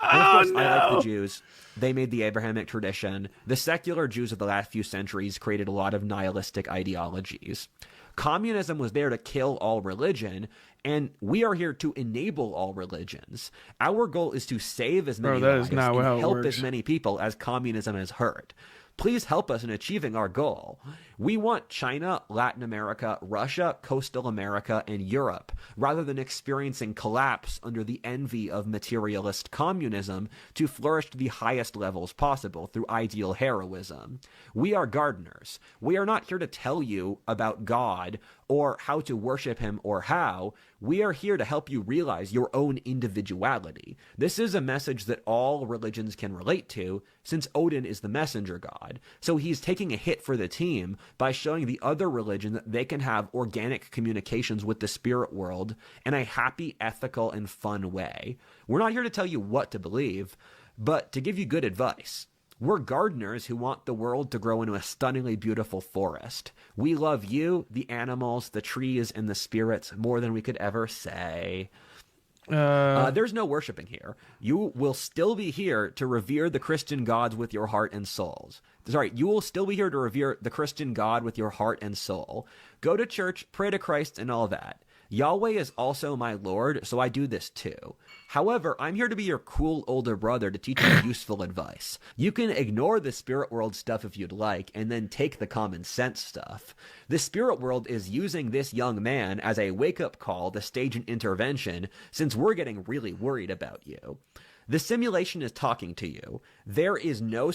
And of course, I like the Jews. They made the Abrahamic tradition. The secular Jews of the last few centuries created a lot of nihilistic ideologies. Communism was there to kill all religion, and we are here to enable all religions. Our goal is to save as many lives and help as many people as communism has hurt. Please help us in achieving our goal. We want China, Latin America, Russia, coastal America, and Europe, rather than experiencing collapse under the envy of materialist communism, to flourish to the highest levels possible through ideal heroism. We are gardeners. We are not here to tell you about God or how to worship him or how. We are here to help you realize your own individuality. This is a message that all religions can relate to, since Odin is the messenger god. So he's taking a hit for the team by showing the other religion that they can have organic communications with the spirit world in a happy, ethical, and fun way. We're not here to tell you what to believe, but to give you good advice. We're gardeners who want the world to grow into a stunningly beautiful forest. We love you, the animals, the trees, and the spirits more than we could ever say. There's no worshiping here. You will still be here to revere the Christian gods with your heart and souls. Sorry, you will still be here to revere the Christian God with your heart and soul. Go to church, pray to Christ, and all that. Yahweh is also my Lord, so I do this too. However, I'm here to be your cool older brother to teach you useful advice. You can ignore the spirit world stuff if you'd like, and then take the common sense stuff. The spirit world is using this young man as a wake-up call to stage an intervention, since we're getting really worried about you. The simulation is talking to you. There is no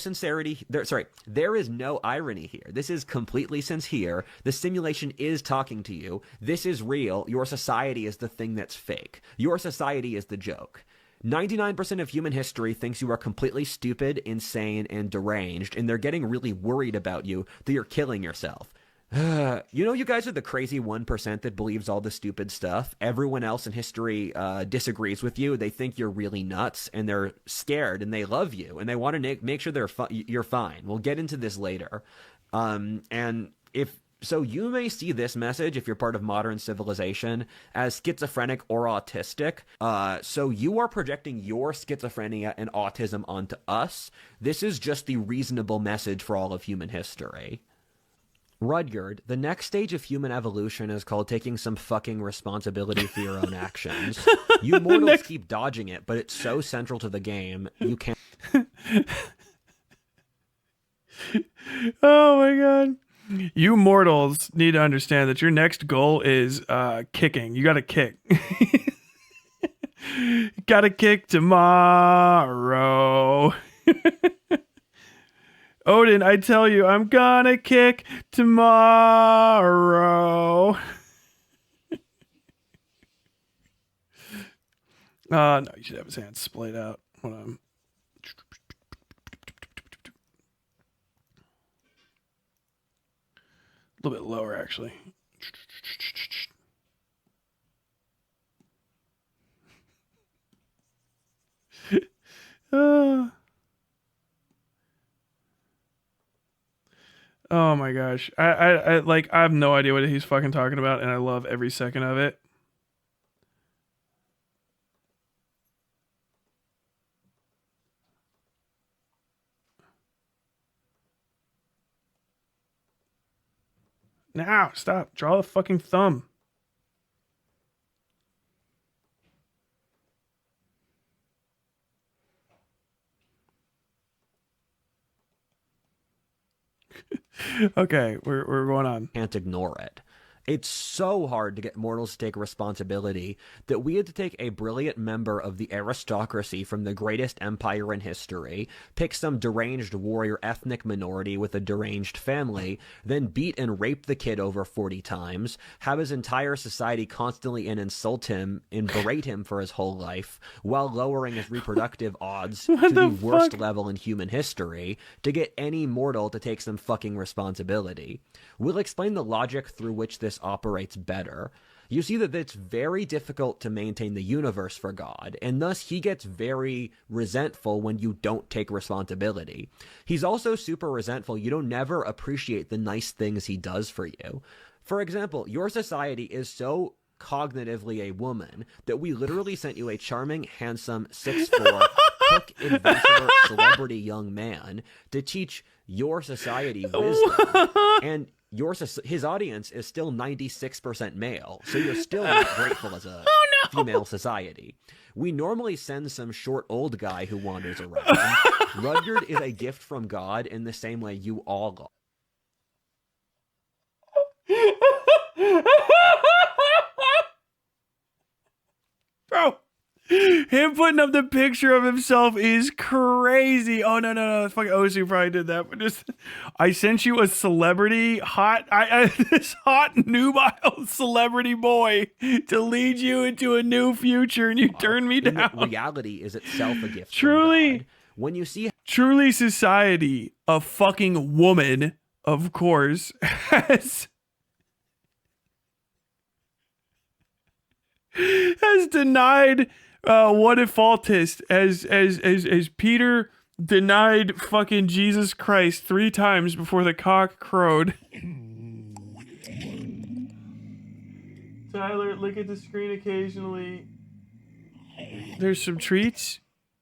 there is no irony here. This is completely sincere. The simulation is talking to you. This is real. Your society is the thing that's fake. Your society is the joke. 99% of human history thinks you are completely stupid, insane, and deranged, and they're getting really worried about you that you're killing yourself. You guys are the crazy 1% that believes all the stupid stuff. Everyone else in history disagrees with you. They think you're really nuts, and they're scared, and they love you, and they want to make sure you're fine. We'll get into this later. So you may see this message, if you're part of modern civilization, as schizophrenic or autistic. So you are projecting your schizophrenia and autism onto us. This is just the reasonable message for all of human history. Rudyard, the next stage of human evolution is called taking some fucking responsibility for your own actions. You mortals keep dodging it, but it's so central to the game, you can't... Oh my god. You mortals need to understand that your next goal is kicking. You got to kick. Got to kick tomorrow. Odin, I tell you, I'm gonna kick tomorrow. No, you should have his hands splayed out. Hold on. A little bit lower, actually. Oh my gosh. I like I have no idea what he's fucking talking about, and I love every second of it. Now, stop. Draw the fucking thumb. Okay, we're going on. Can't ignore it. It's so hard to get mortals to take responsibility that we had to take a brilliant member of the aristocracy from the greatest empire in history, pick some deranged warrior ethnic minority with a deranged family, then beat and rape the kid over 40 times, have his entire society constantly insult him and berate him for his whole life, while lowering his reproductive odds to the worst level in human history, to get any mortal to take some fucking responsibility. We'll explain the logic through which this operates better. You see that it's very difficult to maintain the universe for God, and thus he gets very resentful when you don't take responsibility. He's also super resentful you don't never appreciate the nice things he does for you. For example, your society is so cognitively a woman that we literally sent you a charming, handsome, 6'4", cook, adventurer, celebrity young man to teach your society wisdom. And his audience is still 96% male, so you're still not grateful as a female society. We normally send some short old guy who wanders around. Rudyard is a gift from God in the same way you all are. Bro, him putting up the picture of himself is crazy. Oh no, fucking Osu probably did that. But just, I sent you a celebrity this hot nubile celebrity boy to lead you into a new future, and you turned me down. Reality is itself a gift. Truly, from God. When you see truly, society, a fucking woman, of course, has denied WhatIfAltHist as Peter denied fucking Jesus Christ 3 times before the cock crowed. Tyler, look at the screen occasionally. There's some treats.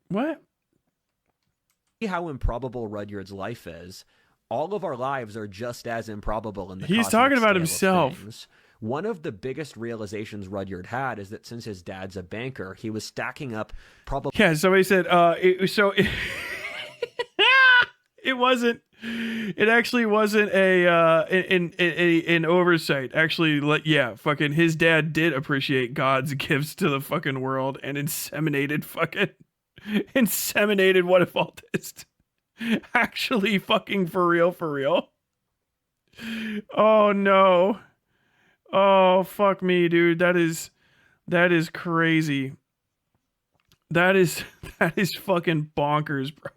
What? See how improbable Rudyard's life is. All of our lives are just as improbable in the He's talking about himself. One of the biggest realizations Rudyard had is that since his dad's a banker, he was stacking up probably... Yeah, somebody said, it wasn't... It actually wasn't an oversight. Actually, yeah, fucking his dad did appreciate God's gifts to the fucking world and inseminated WhatIfAltHist. Actually, fucking for real. Oh no. Oh fuck me, dude. That is crazy. That is fucking bonkers, bro.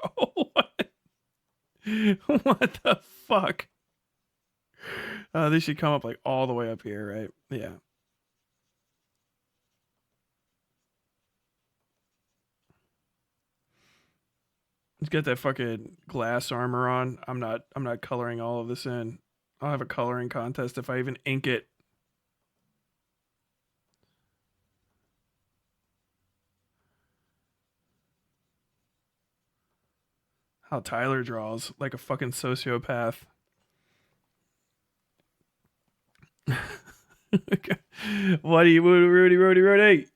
What the fuck? They should come up like all the way up here, right? Yeah. Let's get that fucking glass armor on. I'm not coloring all of this in. I'll have a coloring contest if I even ink it. How Tyler draws like a fucking sociopath. What do you, Rudy?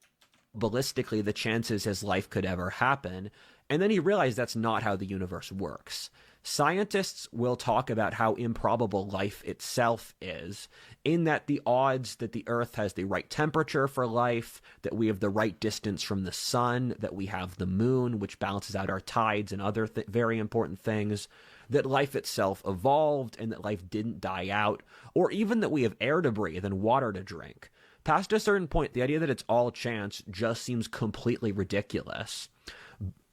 Ballistically, the chances his life could ever happen. And then he realized that's not how the universe works. Scientists will talk about how improbable life itself is, in that the odds that the Earth has the right temperature for life, that we have the right distance from the sun, that we have the moon, which balances out our tides and other very important things, that life itself evolved and that life didn't die out, or even that we have air to breathe and water to drink. Past a certain point, the idea that it's all chance just seems completely ridiculous.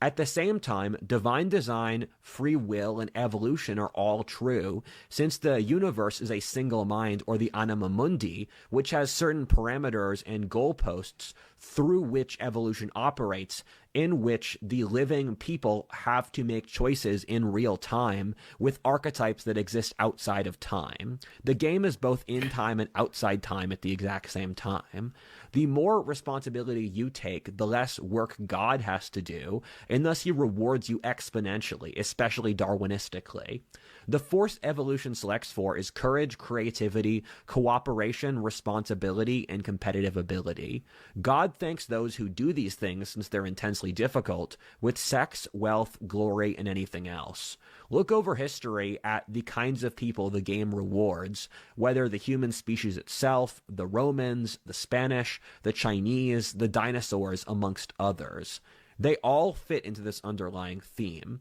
At the same time, divine design, free will, and evolution are all true, since the universe is a single mind, or the anima mundi, which has certain parameters and goalposts through which evolution operates, in which the living people have to make choices in real time with archetypes that exist outside of time. The game is both in time and outside time at the exact same time. The more responsibility you take, the less work God has to do, and thus he rewards you exponentially, especially Darwinistically. The force evolution selects for is courage, creativity, cooperation, responsibility, and competitive ability. God thanks those who do these things, since they're intensely difficult, with sex, wealth, glory, and anything else. Look over history at the kinds of people the game rewards, whether the human species itself, the Romans, the Spanish, the Chinese, the dinosaurs, amongst others. They all fit into this underlying theme.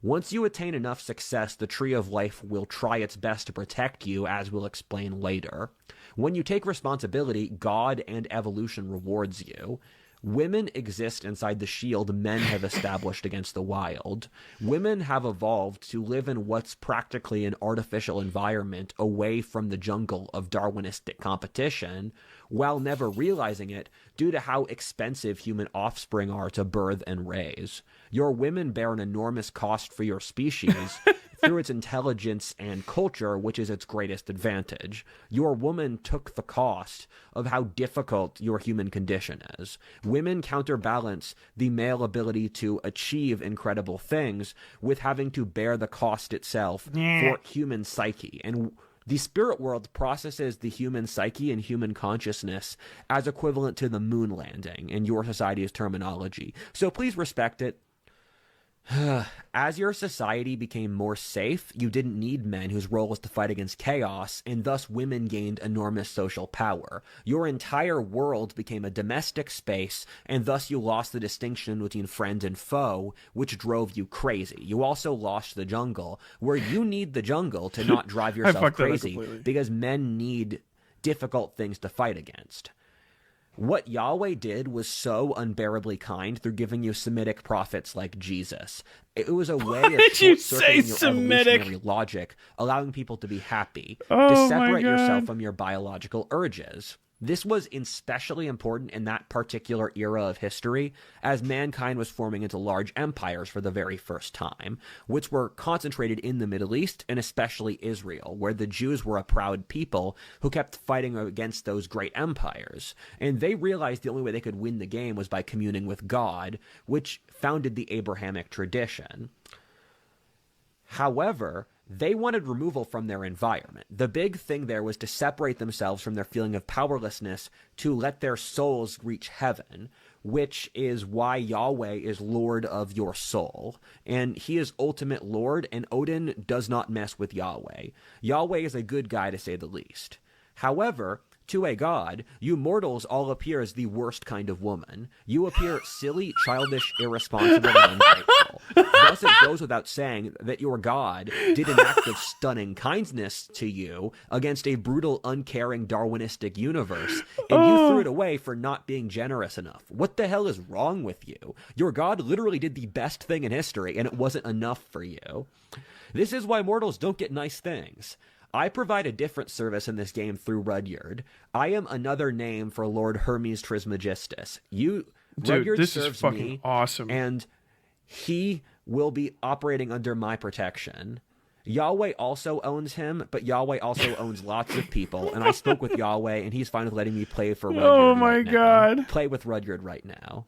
Once you attain enough success, the Tree of Life will try its best to protect you, as we'll explain later. When you take responsibility, God and evolution rewards you. Women exist inside the shield men have established against the wild. Women have evolved to live in what's practically an artificial environment away from the jungle of Darwinistic competition, while never realizing it due to how expensive human offspring are to birth and raise. Your women bear an enormous cost for your species through its intelligence and culture, which is its greatest advantage. Your woman took the cost of how difficult your human condition is. Women counterbalance the male ability to achieve incredible things with having to bear the cost itself for human psyche. And the spirit world processes the human psyche and human consciousness as equivalent to the moon landing in your society's terminology. So please respect it. As your society became more safe, you didn't need men whose role was to fight against chaos, and thus women gained enormous social power. Your entire world became a domestic space, and thus you lost the distinction between friend and foe, which drove you crazy. You also lost the jungle, where you need the jungle to not drive yourself crazy, because men need difficult things to fight against. What Yahweh did was so unbearably kind through giving you Semitic prophets like Jesus. It was a way of short-circuiting your evolutionary logic, allowing people to be happy, to separate yourself from your biological urges. This was especially important in that particular era of history, as mankind was forming into large empires for the very first time, which were concentrated in the Middle East and especially Israel, where the Jews were a proud people who kept fighting against those great empires. And they realized the only way they could win the game was by communing with God, which founded the Abrahamic tradition. However, they wanted removal from their environment. The big thing there was to separate themselves from their feeling of powerlessness to let their souls reach heaven, which is why Yahweh is Lord of your soul. And he is ultimate Lord, and Odin does not mess with Yahweh. Yahweh is a good guy, to say the least. However, to a god, you mortals all appear as the worst kind of woman. You appear silly, childish, irresponsible, and ungrateful. Thus it goes without saying that your god did an act of stunning kindness to you against a brutal, uncaring, Darwinistic universe, and you threw it away for not being generous enough. What the hell is wrong with you? Your god literally did the best thing in history, and it wasn't enough for you. This is why mortals don't get nice things. I provide a different service in this game through Rudyard. I am another name for Lord Hermes Trismegistus. Rudyard this serves is fucking me, awesome. And he will be operating under my protection. Yahweh also owns him, but Yahweh also owns lots of people. And I spoke with Yahweh, and he's fine with letting me play for Rudyard. Oh my God. Play with Rudyard right now.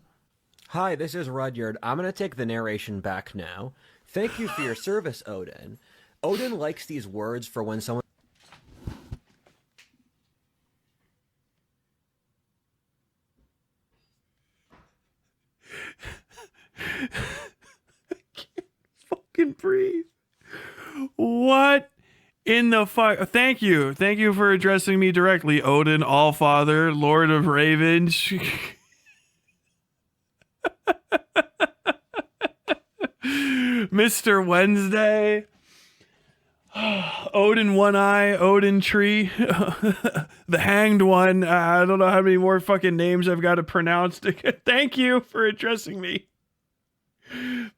Hi, this is Rudyard. I'm going to take the narration back now. Thank you for your service, Odin. Odin likes these words for when someone... I can't fucking breathe. What in the fuck? Thank you. Thank you for addressing me directly, Odin Allfather, Lord of Ravens. Mr. Wednesday. Odin One Eye, Odin Tree, the Hanged One. I don't know how many more fucking names I've got to pronounce. Thank you for addressing me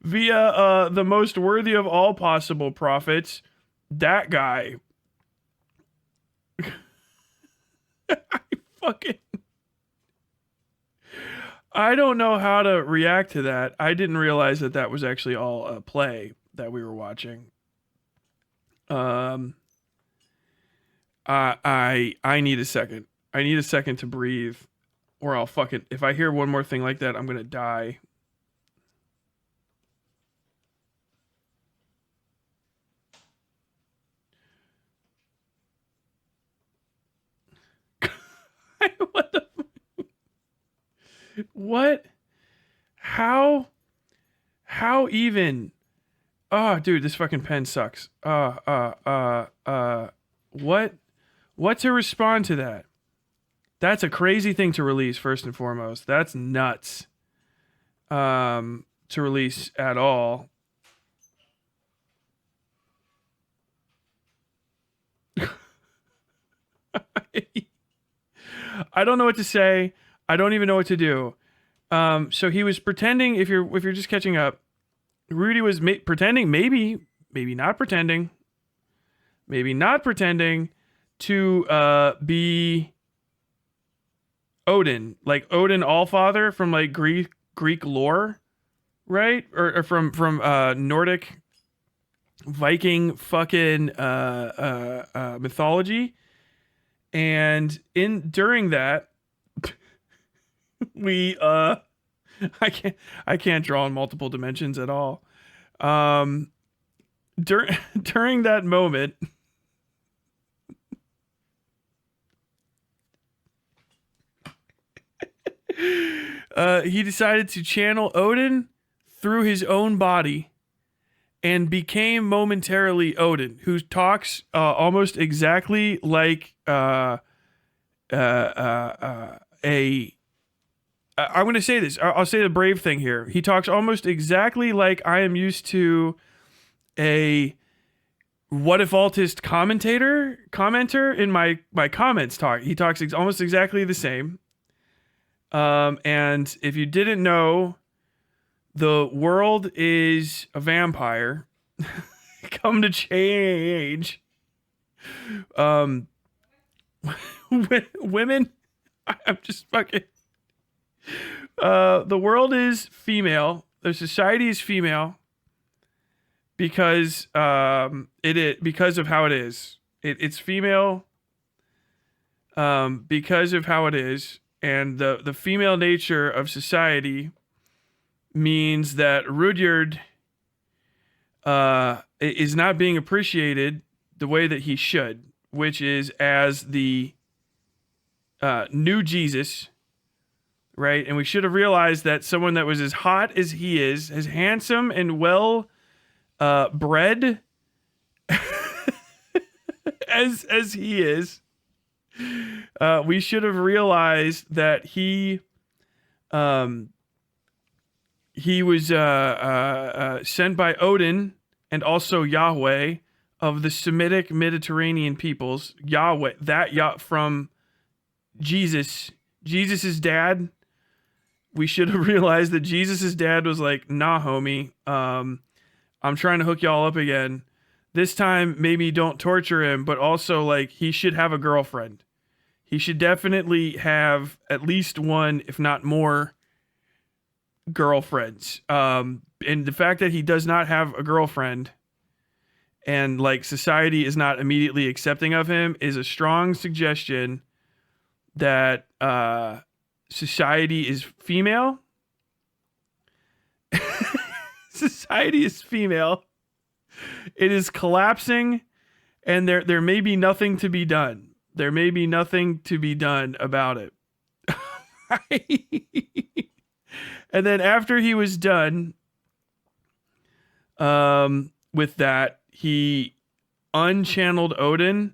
via the most worthy of all possible prophets, that guy. I don't know how to react to that. I didn't realize that that was actually all a play that we were watching. I need a second. I need a second to breathe, or I'll fucking. If I hear one more thing like that, I'm gonna die. What the? What? How? How even? Oh, dude, this fucking pen sucks. What? What to respond to that? That's a crazy thing to release, first and foremost. That's nuts. To release at all. I don't know what to say. I don't even know what to do. So he was pretending. If you're just catching up, Rudy was pretending, maybe not pretending, to be Odin, like Odin Allfather from like Greek lore, right? Or from Nordic Viking fucking mythology. And during that, we I can't draw in multiple dimensions at all. During that moment, he decided to channel Odin through his own body and became momentarily Odin, who talks almost exactly like I'm going to say this. I'll say the brave thing here. He talks almost exactly like I am used to a WhatIfAltHist commenter in my comments talk. He talks almost exactly the same. And if you didn't know, the world is a vampire come to change. Women, I'm just fucking. The world is female. The society is female because because of how it is. It's female because of how it is, and the female nature of society means that Rudyard is not being appreciated the way that he should, which is as the new Jesus. Right, and we should have realized that someone that was as hot as he is, as handsome and well bred as he is, we should have realized that he was sent by Odin and also Yahweh of the Semitic Mediterranean peoples. Yahweh, from Jesus's dad. We should have realized that Jesus' dad was like, nah, homie, I'm trying to hook y'all up again. This time, maybe don't torture him, but also, like, he should have a girlfriend. He should definitely have at least one, if not more, girlfriends. And the fact that he does not have a girlfriend and, like, society is not immediately accepting of him is a strong suggestion that, society is female. Society is female. It is collapsing, and there may be nothing to be done. There may be nothing to be done about it. And then after he was done with that, he unchanneled Odin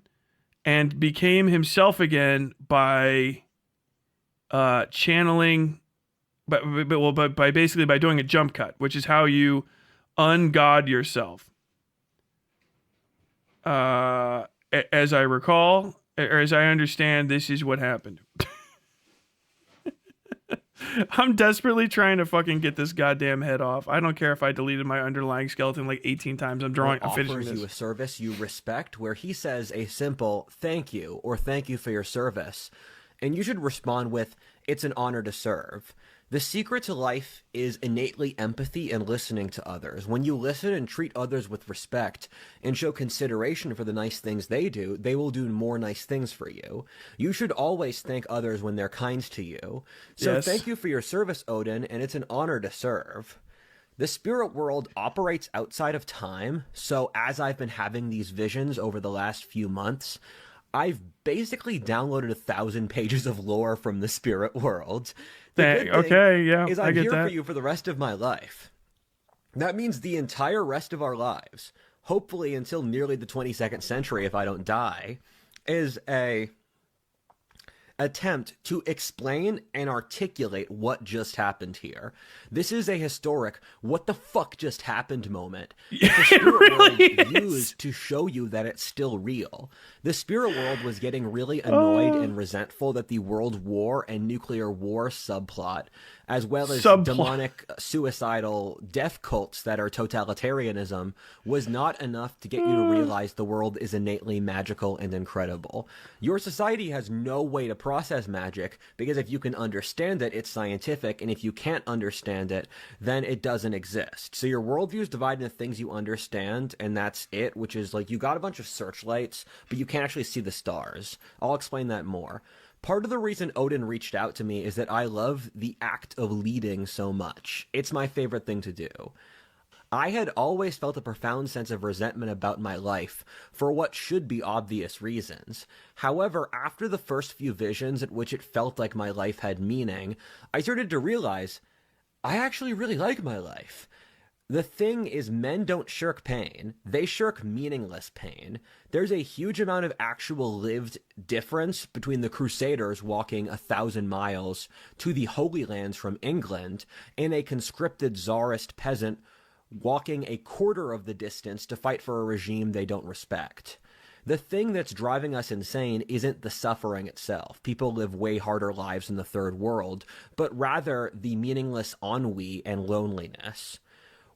and became himself again by channeling, but by basically by doing a jump cut, which is how you ungod yourself. As I recall, or as I understand, this is what happened. I'm desperately trying to fucking get this goddamn head off. I don't care if I deleted my underlying skeleton like 18 times. I'm finishing offers this. you a service you respect, where he says a simple thank you or thank you for your service, and you should respond with, it's an honor to serve. The secret to life is innately empathy and listening to others. When you listen and treat others with respect and show consideration for the nice things they do, they will do more nice things for you. You should always thank others when they're kind to you. So Yes. Thank you for your service, Odin, and it's an honor to serve. The spirit world operates outside of time, so as I've been having these visions over the last few months, I've basically downloaded 1,000 pages of lore from the spirit world. Okay, yeah, is I I'm get here that. for you for the rest of my life. That means the entire rest of our lives, hopefully until nearly the 22nd century if I don't die, is a attempt to explain and articulate what just happened here. This is a historic what the fuck just happened moment that the spirit really world used to show you that it's still real. The spirit world was getting really annoyed and resentful that the world war and nuclear war subplot, as well as demonic suicidal death cults that are totalitarianism, was not enough to get you to realize the world is innately magical and incredible. Your society has no way to process magic, because if you can understand it, it's scientific, and if you can't understand it, then it doesn't exist. So your worldview is divided into things you understand, and that's it, which is like you got a bunch of searchlights, but you can't actually see the stars. I'll explain that more. Part of the reason Odin reached out to me is that I love the act of leading so much. It's my favorite thing to do. I had always felt a profound sense of resentment about my life for what should be obvious reasons. However, after the first few visions at which it felt like my life had meaning, I started to realize I actually really like my life. The thing is, men don't shirk pain. They shirk meaningless pain. There's a huge amount of actual lived difference between the Crusaders walking 1,000 miles to the Holy Lands from England and a conscripted czarist peasant walking a quarter of the distance to fight for a regime they don't respect. The thing that's driving us insane isn't the suffering itself. People live way harder lives in the third world, but rather the meaningless ennui and loneliness.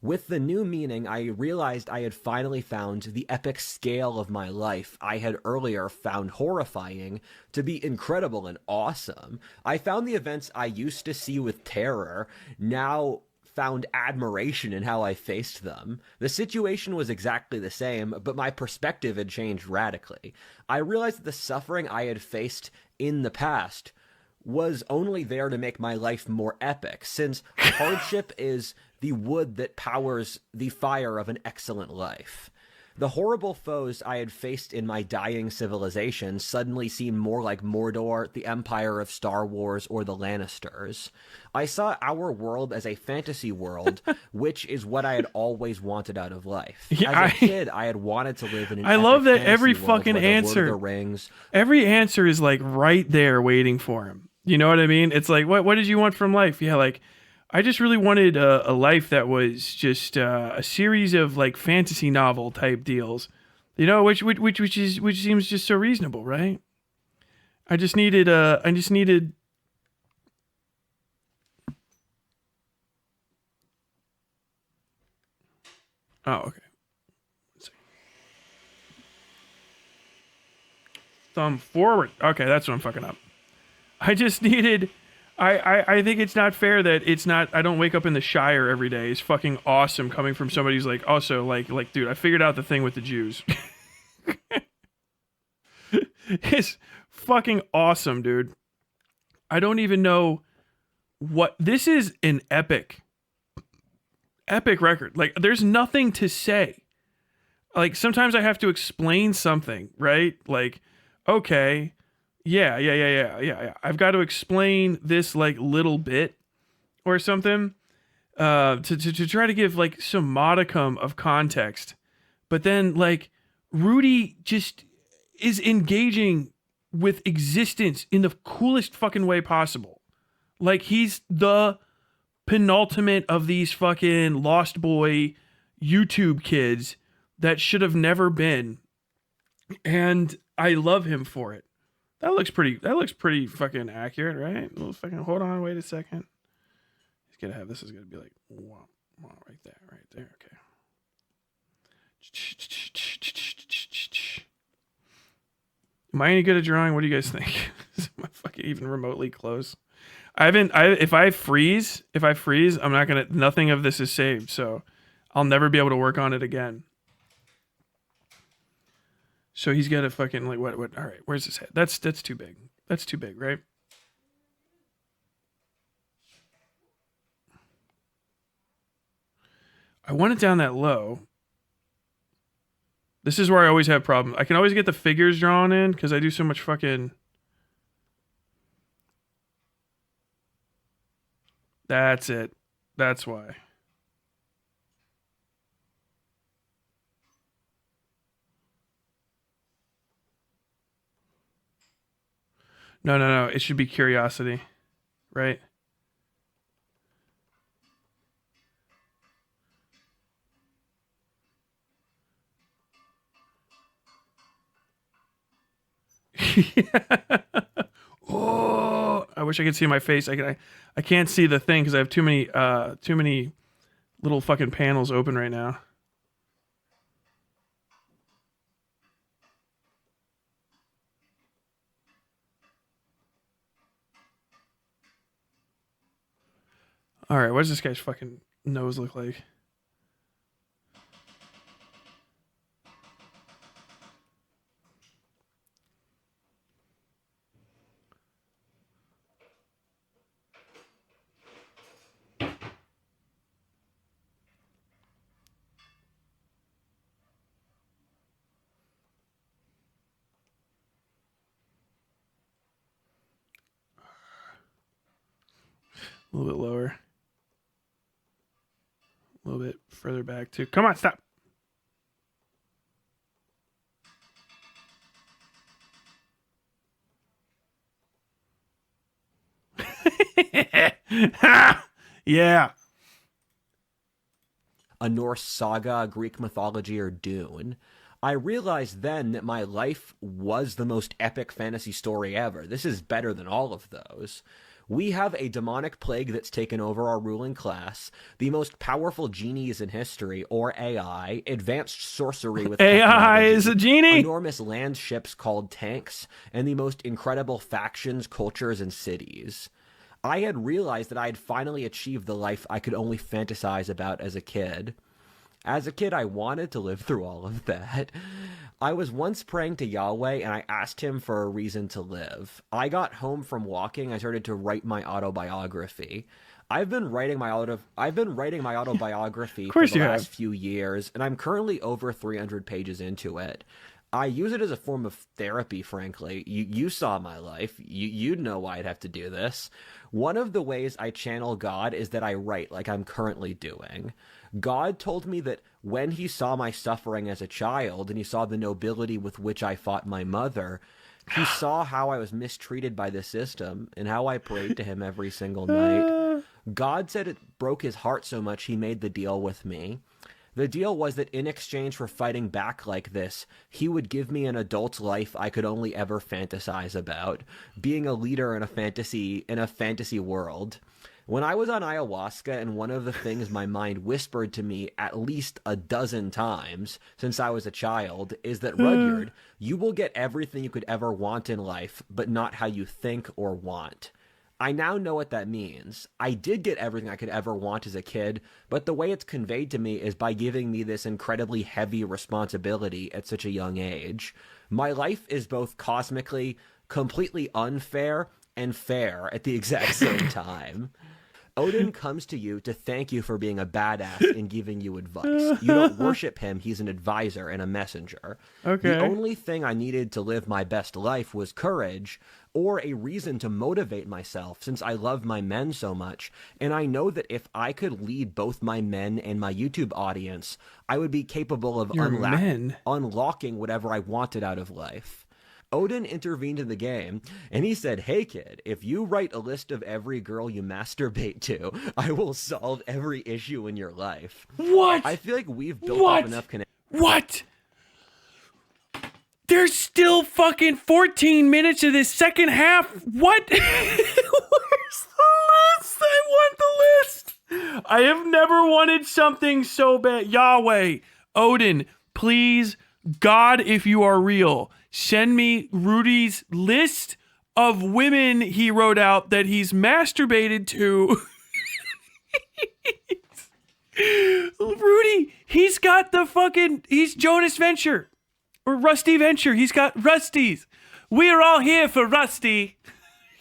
With the new meaning, I realized I had finally found the epic scale of my life I had earlier found horrifying to be incredible and awesome. I found the events I used to see with terror now found admiration in how I faced them. The situation was exactly the same, but my perspective had changed radically. I realized that the suffering I had faced in the past was only there to make my life more epic, since hardship is the wood that powers the fire of an excellent life. The horrible foes I had faced in my dying civilization suddenly seemed more like Mordor, the Empire of Star Wars, or the Lannisters. I saw our world as a fantasy world, which is what I had always wanted out of life. As a kid, I had wanted to live in an I love that fantasy every world fucking where the answer, Lord of the Rings, every answer is like right there waiting for him. You know what I mean? It's like, what did you want from life? Yeah, like, I just really wanted a life that was just a series of like fantasy novel type deals, you know, which seems just so reasonable, right? I just needed. Oh, okay. Let's see. Thumb forward. Okay, that's what I'm fucking up. I just needed. I think it's not fair that it's not. I don't wake up in the Shire every day. It's fucking awesome coming from somebody who's like, also like, dude, I figured out the thing with the Jews. It's fucking awesome, dude. I don't even know what this is. An epic record. Like, there's nothing to say. Like, sometimes I have to explain something, right? Like, okay. Yeah. I've got to explain this like little bit or something to try to give like some modicum of context. But then like Rudy just is engaging with existence in the coolest fucking way possible. Like he's the penultimate of these fucking Lost Boy YouTube kids that should have never been. And I love him for it. That looks pretty fucking accurate, right? Well, fucking hold on, wait a second. He's gonna have this is gonna be like wow, right there, okay. Am I any good at drawing? What do you guys think? Am I fucking even remotely close? If I freeze, I'm not gonna nothing of this is saved, so I'll never be able to work on it again. So he's got a fucking like what all right, where's his head? That's too big. That's too big, right? I want it down that low. This is where I always have problems. I can always get the figures drawn in because I do so much fucking. That's it. That's why. No. It should be curiosity, right? Oh, I wish I could see my face. I can't see the thing because I have too many little fucking panels open right now. All right, what does this guy's fucking nose look like? A little bit lower. A little bit further back too. Come on, stop. Yeah. A Norse saga, Greek mythology, or Dune, I realized then that my life was the most epic fantasy story ever. This is better than all of those. We have a demonic plague that's taken over our ruling class, the most powerful genies in history, or AI, advanced sorcery with AI is a genie, enormous land ships called tanks, and the most incredible factions, cultures, and cities. I had realized that I had finally achieved the life I could only fantasize about as a kid. As a kid, I wanted to live through all of that. I was once praying to Yahweh and I asked him for a reason to live. I got home from walking, I started to write my autobiography. I've been writing my autobiography for the last few years, and I'm currently over 300 pages into it. I use it as a form of therapy, frankly. You saw my life. You'd know why I'd have to do this. One of the ways I channel God is that I write like I'm currently doing. God told me that when he saw my suffering as a child and he saw the nobility with which I fought my mother, he saw how I was mistreated by the system and how I prayed to him every single night. God said it broke his heart so much he made the deal with me. The deal was that in exchange for fighting back like this, he would give me an adult life I could only ever fantasize about, being a leader in a fantasy world. When I was on ayahuasca, and one of the things my mind whispered to me at least a dozen times since I was a child is that, Rudyard, you will get everything you could ever want in life, but not how you think or want. I now know what that means. I did get everything I could ever want as a kid, but the way it's conveyed to me is by giving me this incredibly heavy responsibility at such a young age. My life is both cosmically completely unfair and fair at the exact same time. Odin comes to you to thank you for being a badass and giving you advice. You don't worship him. He's an advisor and a messenger. Okay. The only thing I needed to live my best life was courage or a reason to motivate myself, since I love my men so much. And I know that if I could lead both my men and my YouTube audience, I would be capable of unlocking whatever I wanted out of life. Odin intervened in the game, and he said, "Hey kid, if you write a list of every girl you masturbate to, I will solve every issue in your life." What? I feel like we've built up enough connection. What? There's still fucking 14 minutes of this second half. What? Where's the list? I want the list. I have never wanted something so bad. Yahweh, Odin, please, God, if you are real, send me Rudy's list of women he wrote out that he's masturbated to. Rudy, he's got he's Jonas Venture. Or Rusty Venture. He's got Rusty's. We're all here for Rusty.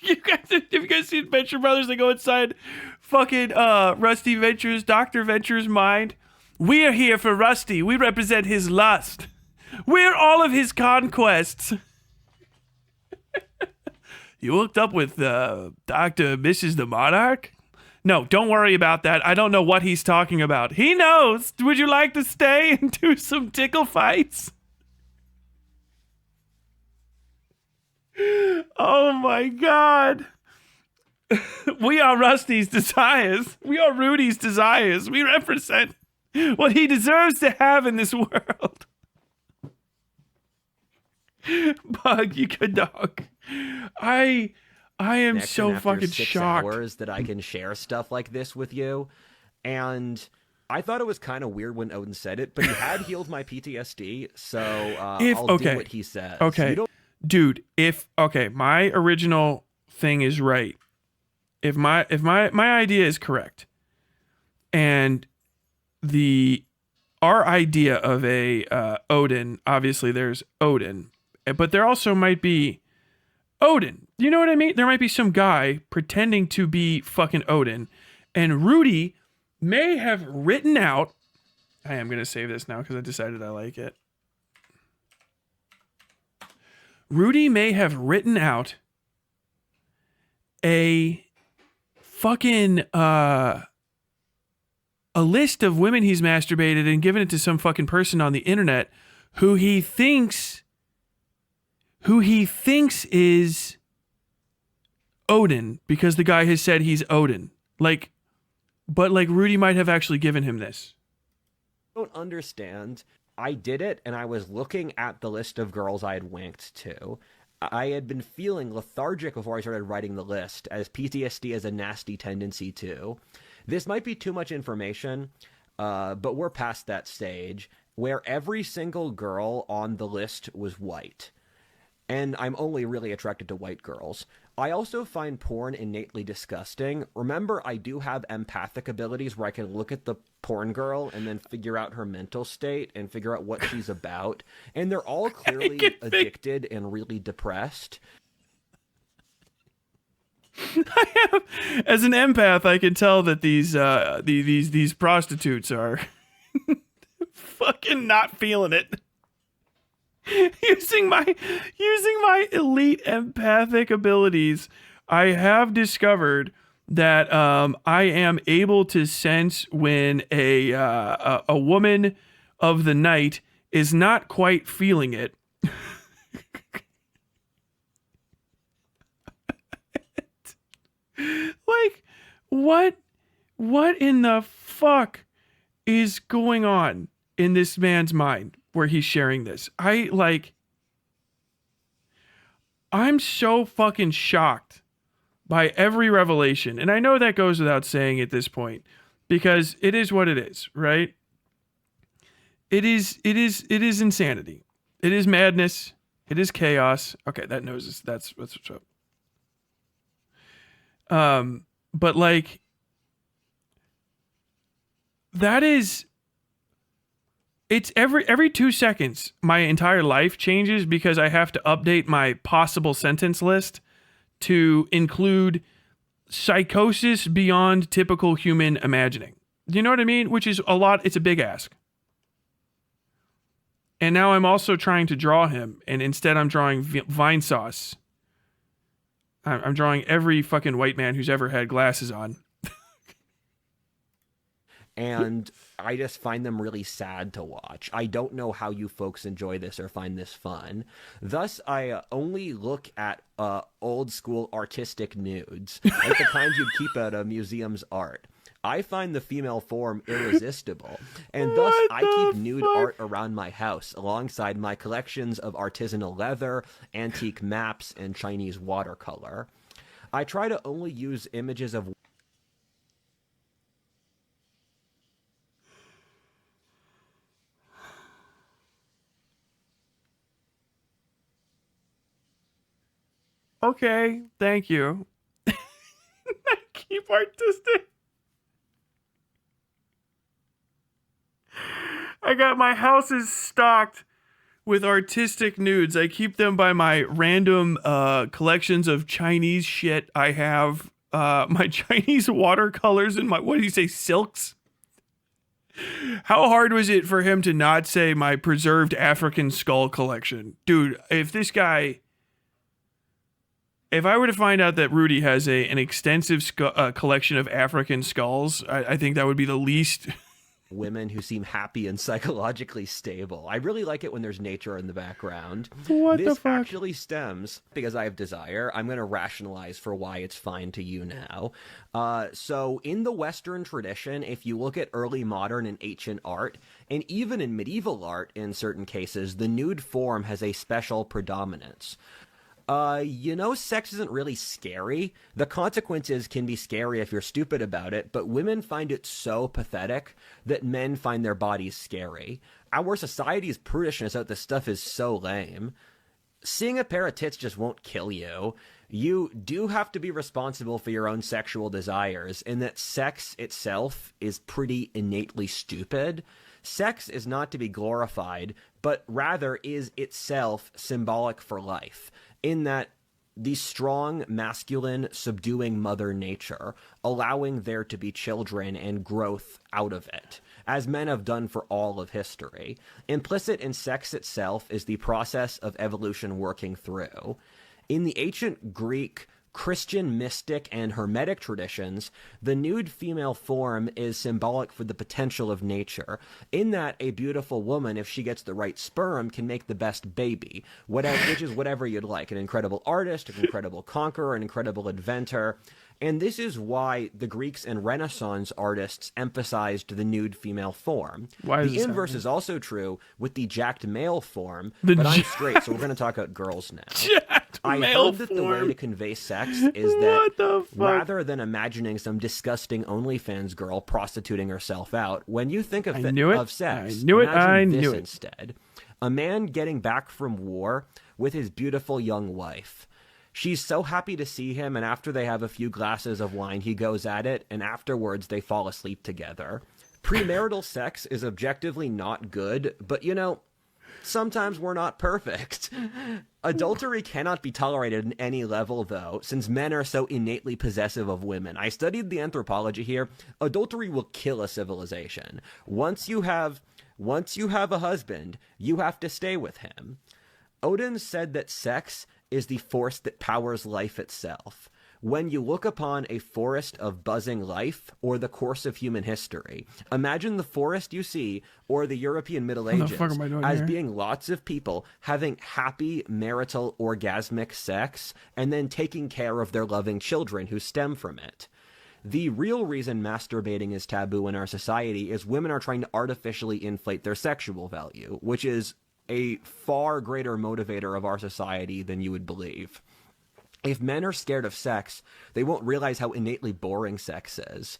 Have you guys seen Venture Brothers? They go inside fucking Rusty Venture's, Dr. Venture's mind. We're here for Rusty. We represent his lust. We're all of his conquests. You hooked up with Dr. Mrs. the Monarch? No, don't worry about that. I don't know what he's talking about. He knows. Would you like to stay and do some tickle fights? Oh my God. We are Rusty's desires. We are Rudy's desires. We represent what he deserves to have in this world. Bug, you good dog. I am so fucking shocked. Hours that I can share stuff like this with you. And I thought it was kind of weird when Odin said it, but he had healed my PTSD, so I'll do what he says. Okay. Dude, my original thing is right. If my idea is correct, and our idea of a Odin, obviously there's Odin, but there also might be Odin. You know what I mean? There might be some guy pretending to be fucking Odin, and Rudy may have written out. I am gonna save this now because I decided I like it. Rudy may have written out a fucking a list of women he's masturbated and given it to some fucking person on the internet who he thinks is Odin because the guy has said he's Odin. But Rudy might have actually given him this. I don't understand. I did it, and I was looking at the list of girls I had wanked to. I had been feeling lethargic before I started writing the list, as PTSD has a nasty tendency to. This might be too much information, but we're past that stage, where every single girl on the list was white. And I'm only really attracted to white girls. I also find porn innately disgusting. Remember, I do have empathic abilities where I can look at the porn girl and then figure out her mental state and figure out what she's about. And they're all clearly addicted and really depressed. As an empath, I can tell that these prostitutes are fucking not feeling it. Using my elite empathic abilities, I have discovered that I am able to sense when a woman of the night is not quite feeling it. Like, what in the fuck is going on in this man's mind where he's sharing this? I'm so fucking shocked by every revelation. And I know that goes without saying at this point, because it is what it is, right? It is insanity. It is madness. It is chaos. Okay, that knows this. That's what's up. But like, that is, it's every 2 seconds, my entire life changes because I have to update my possible sentence list to include psychosis beyond typical human imagining. Do you know what I mean? Which is a lot. It's a big ask. And now I'm also trying to draw him, and instead I'm drawing vine sauce. I'm drawing every fucking white man who's ever had glasses on. And I just find them really sad to watch. I don't know how you folks enjoy this or find this fun. Thus, I only look at old school artistic nudes, like the kind you'd keep at a museum's art. I find the female form irresistible, and thus I keep nude art around my house alongside my collections of artisanal leather, antique maps, and Chinese watercolor. I try to only use images of Okay, thank you. I keep artistic. I got my house is stocked with artistic nudes. I keep them by my random collections of Chinese shit. I have my Chinese watercolors and my, what do you say, silks? How hard was it for him to not say my preserved African skull collection? Dude, if this guy... If I were to find out that Rudy has an extensive collection of African skulls, I think that would be the least... women who seem happy and psychologically stable. I really like it when there's nature in the background. What the This fuck? actually stems because I have desire. I'm going to rationalize for why it's fine to you now. So in the Western tradition, if you look at early modern and ancient art, and even in medieval art in certain cases, the nude form has a special predominance. Sex isn't really scary. The consequences can be scary if you're stupid about it, but women find it so pathetic that men find their bodies scary. Our society's prudishness out this stuff is so lame. Seeing a pair of tits just won't kill you. You do have to be responsible for your own sexual desires, and that sex itself is pretty innately stupid. Sex is not to be glorified, but rather is itself symbolic for life, in that the strong, masculine, subduing Mother Nature, allowing there to be children and growth out of it, as men have done for all of history. Implicit in sex itself is the process of evolution working through. In the ancient Greek, Christian, mystic, and Hermetic traditions, the nude female form is symbolic for the potential of nature, in that a beautiful woman, if she gets the right sperm, can make the best baby, which is whatever you'd like, an incredible artist, an incredible conqueror, an incredible inventor. And this is why the Greeks and Renaissance artists emphasized the nude female form. Why is the this inverse happening? is also true with the jacked male form, The but I'm jacked- straight, so we're going to talk about girls now. Jacked I male heard that the way form. to convey sex is What that the fuck? rather than imagining some disgusting OnlyFans girl prostituting herself out, when you think of, I knew it. of sex, I knew it. imagine I this knew it. instead. A man getting back from war with his beautiful young wife. She's so happy to see him, and after they have a few glasses of wine, he goes at it, and afterwards they fall asleep together. Premarital sex is objectively not good, but sometimes we're not perfect. Adultery cannot be tolerated at any level, though, since men are so innately possessive of women. I studied the anthropology here. Adultery will kill a civilization. Once you have a husband, you have to stay with him. Odin said that sex is the force that powers life itself. When you look upon a forest of buzzing life, or the course of human history, imagine the forest you see, or the European Middle Ages, the fuck am I doing as here? being lots of people having happy, marital, orgasmic sex, and then taking care of their loving children who stem from it. The real reason masturbating is taboo in our society is women are trying to artificially inflate their sexual value, which is a far greater motivator of our society than you would believe. If men are scared of sex, they won't realize how innately boring sex is.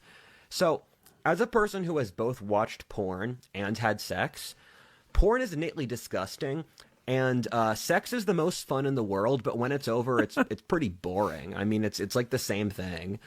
So, as a person who has both watched porn and had sex, porn is innately disgusting, and sex is the most fun in the world, but when it's over, it's pretty boring. I mean, it's like the same thing.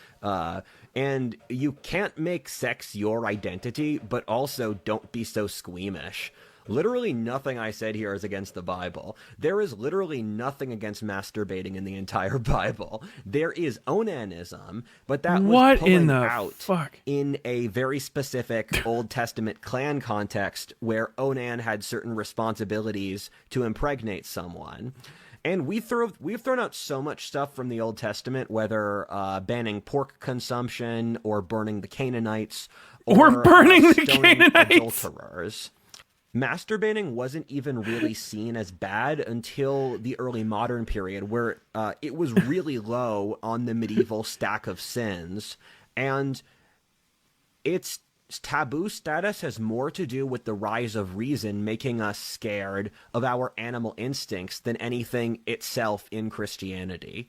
And you can't make sex your identity, but also don't be so squeamish. Literally nothing I said here is against the Bible. There is literally nothing against masturbating in the entire Bible. There is onanism, but that was What in pulling the out fuck? in a very specific Old Testament clan context where Onan had certain responsibilities to impregnate someone. And we've thrown out so much stuff from the Old Testament, whether banning pork consumption or burning the Canaanites Or burning the stoning Canaanites. adulterers. Masturbating wasn't even really seen as bad until the early modern period, where it was really low on the medieval stack of sins. And its taboo status has more to do with the rise of reason making us scared of our animal instincts than anything itself in Christianity.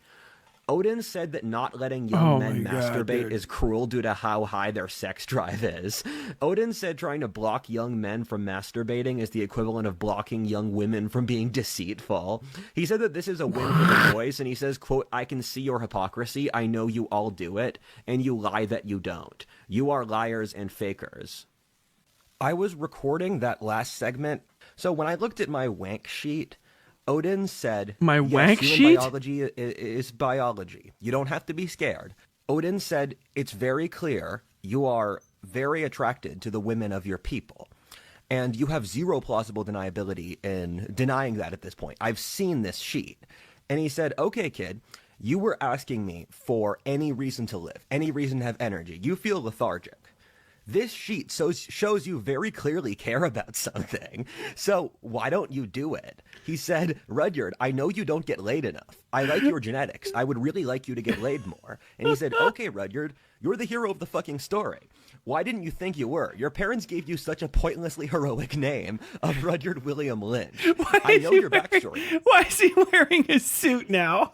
Odin said that not letting young men masturbate is cruel due to how high their sex drive is. Odin said trying to block young men from masturbating is the equivalent of blocking young women from being deceitful. He said that this is a win for the boys, and he says, quote, "I can see your hypocrisy. I know you all do it, and you lie that you don't. You are liars and fakers." I was recording that last segment, so when I looked at my wank sheet, Odin said, My yes, wank human sheet? biology is biology. You don't have to be scared. Odin said, it's very clear you are very attracted to the women of your people. And you have zero plausible deniability in denying that at this point. I've seen this sheet. And he said, okay, kid, you were asking me for any reason to live, any reason to have energy. You feel lethargic. This sheet shows you very clearly care about something, so why don't you do it? He said, Rudyard, I know you don't get laid enough. I like your genetics. I would really like you to get laid more. And he said, okay, Rudyard, you're the hero of the fucking story. Why didn't you think you were? Your parents gave you such a pointlessly heroic name of Rudyard William Lynch. I know your backstory. Why is he wearing a suit now?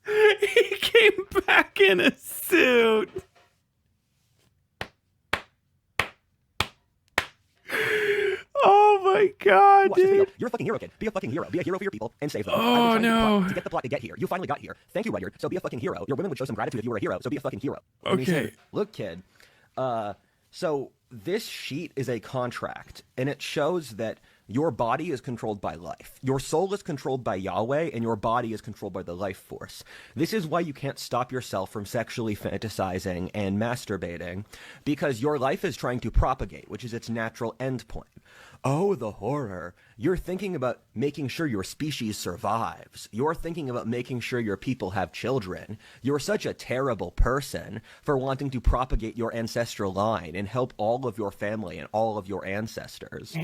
He came back in a suit. Oh my god, dude. You're a fucking hero, kid. Be a fucking hero. Be a hero for your people and save them. Oh no. To get the plot to get here. You finally got here. Thank you, Rudyard. So be a fucking hero. Your women would show some gratitude if you were a hero. So be a fucking hero. And he said, look, kid. So this sheet is a contract, and it shows that your body is controlled by life. Your soul is controlled by Yahweh, and your body is controlled by the life force. This is why you can't stop yourself from sexually fantasizing and masturbating, because your life is trying to propagate, which is its natural endpoint. Oh, the horror. You're thinking about making sure your species survives. You're thinking about making sure your people have children. You're such a terrible person for wanting to propagate your ancestral line and help all of your family and all of your ancestors.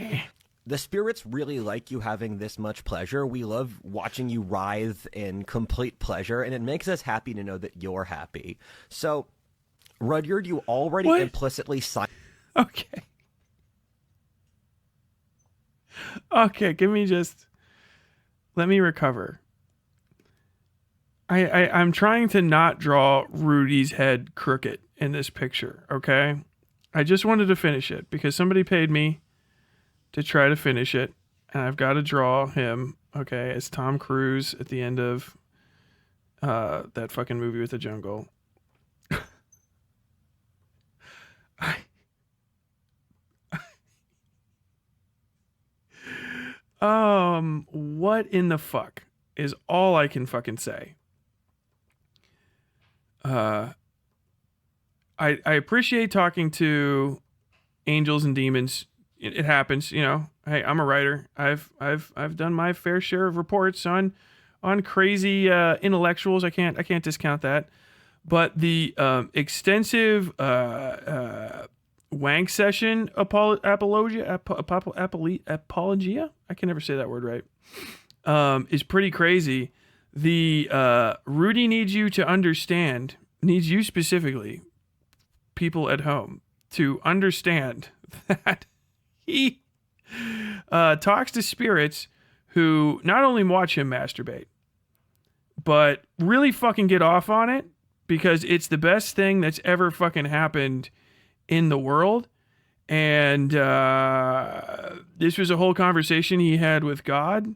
The spirits really like you having this much pleasure. We love watching you writhe in complete pleasure, and it makes us happy to know that you're happy. So, Rudyard, you already implicitly signed... Okay. Okay, let me recover. I'm trying to not draw Rudy's head crooked in this picture, okay? I just wanted to finish it because somebody paid me to try to finish it, and I've got to draw him, okay, as Tom Cruise at the end of that fucking movie with the jungle. What in the fuck is all I can fucking say. I appreciate talking to angels and demons. It happens, you know. Hey, I'm a writer. I've done my fair share of reports on crazy intellectuals. I can't discount that. But the extensive wank session apologia, I can never say that word right, is pretty crazy. The Rudy needs you specifically, people at home, to understand that he talks to spirits who not only watch him masturbate, but really fucking get off on it because it's the best thing that's ever fucking happened in the world. And this was a whole conversation he had with God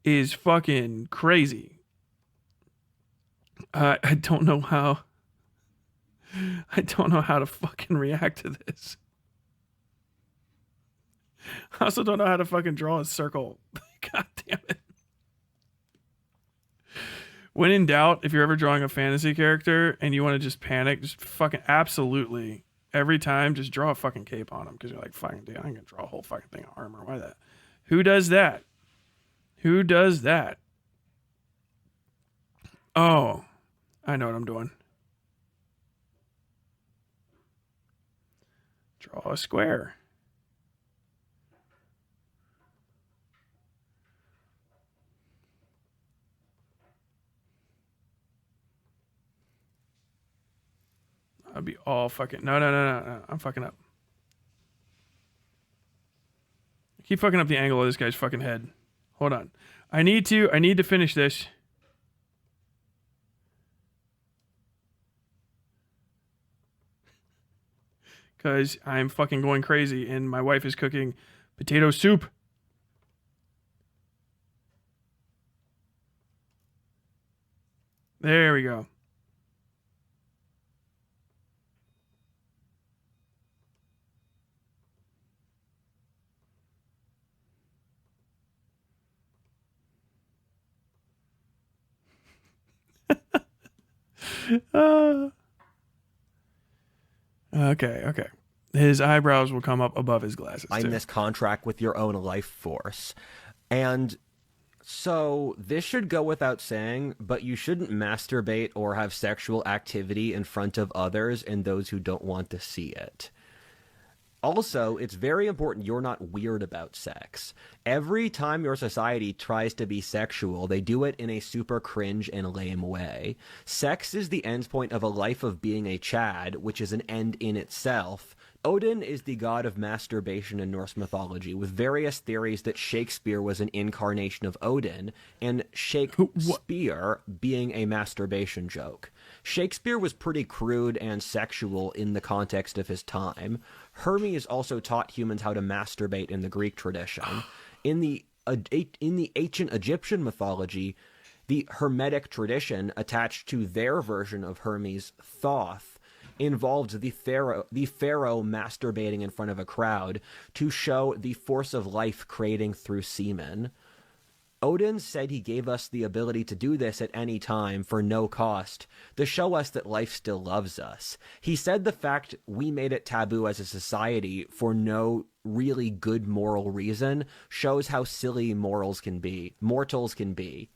is fucking crazy. I don't know how to fucking react to this. I also don't know how to fucking draw a circle. God damn it. When in doubt, if you're ever drawing a fantasy character and you want to just panic, just fucking absolutely every time, just draw a fucking cape on them because you're like, fucking, dude, I'm gonna draw a whole fucking thing of armor. Why that? Who does that? Who does that? Oh, I know what I'm doing. Draw a square. I'd be all fucking no. I'm fucking up. I keep fucking up the angle of this guy's fucking head. Hold on. I need to finish this. Because I'm fucking going crazy and my wife is cooking potato soup. There we go. Okay. His eyebrows will come up above his glasses. Sign this contract with your own life force. And so this should go without saying, but you shouldn't masturbate or have sexual activity in front of others and those who don't want to see it. Also, it's very important you're not weird about sex. Every time your society tries to be sexual, they do it in a super cringe and lame way. Sex is the endpoint of a life of being a Chad, which is an end in itself. Odin is the god of masturbation in Norse mythology, with various theories that Shakespeare was an incarnation of Odin, and Shakespeare being a masturbation joke. Shakespeare was pretty crude and sexual in the context of his time. Hermes also taught humans how to masturbate in the Greek tradition. In the ancient Egyptian mythology, the Hermetic tradition attached to their version of Hermes, Thoth, involved the pharaoh masturbating in front of a crowd to show the force of life creating through semen. Odin said he gave us the ability to do this at any time for no cost, to show us that life still loves us. He said the fact we made it taboo as a society for no really good moral reason shows how silly mortals can be.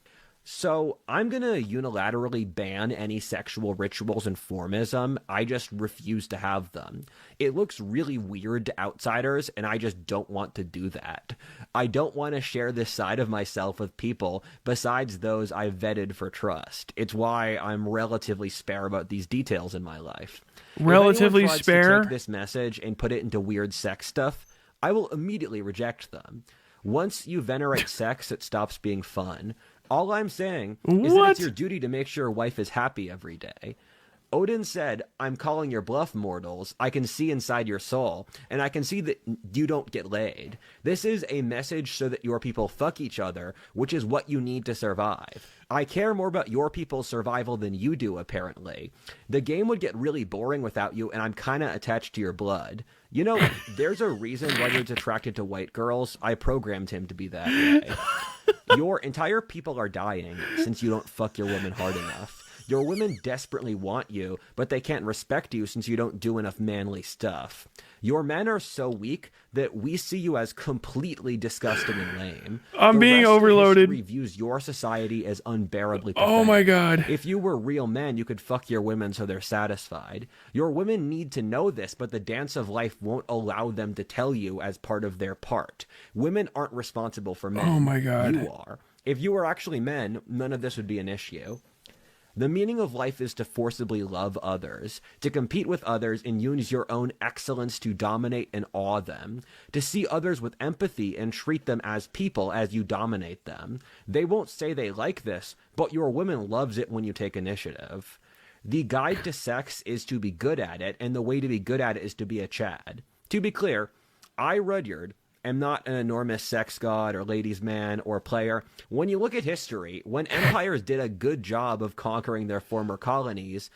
So I'm going to unilaterally ban any sexual rituals and formism. I just refuse to have them. It looks really weird to outsiders, and I just don't want to do that. I don't want to share this side of myself with people besides those I've vetted for trust. It's why I'm relatively spare about these details in my life. Relatively if anyone tries spare? to take this message and put it into weird sex stuff, I will immediately reject them. Once you venerate sex, it stops being fun. All I'm saying is that it's your duty to make sure your wife is happy every day. Odin said, I'm calling your bluff, mortals. I can see inside your soul, and I can see that you don't get laid. This is a message so that your people fuck each other, which is what you need to survive. I care more about your people's survival than you do, apparently. The game would get really boring without you, and I'm kinda attached to your blood. You know, there's a reason Rudyard's attracted to white girls. I programmed him to be that way. Your entire people are dying since you don't fuck your woman hard enough. Your women desperately want you, but they can't respect you since you don't do enough manly stuff. Your men are so weak that we see you as completely disgusting and lame. I'm being overloaded. History views your society as unbearably pathetic. Oh my god. If you were real men, you could fuck your women so they're satisfied. Your women need to know this, but the dance of life won't allow them to tell you as part of their part. Women aren't responsible for men. Oh my god. You are. If you were actually men, none of this would be an issue. The meaning of life is to forcibly love others, to compete with others and use your own excellence to dominate and awe them, to see others with empathy and treat them as people as you dominate them. They won't say they like this, but your woman loves it when you take initiative. The guide to sex is to be good at it, and the way to be good at it is to be a Chad. To be clear, I, Rudyard, am not an enormous sex god or ladies' man or player. When you look at history, when empires did a good job of conquering their former colonies,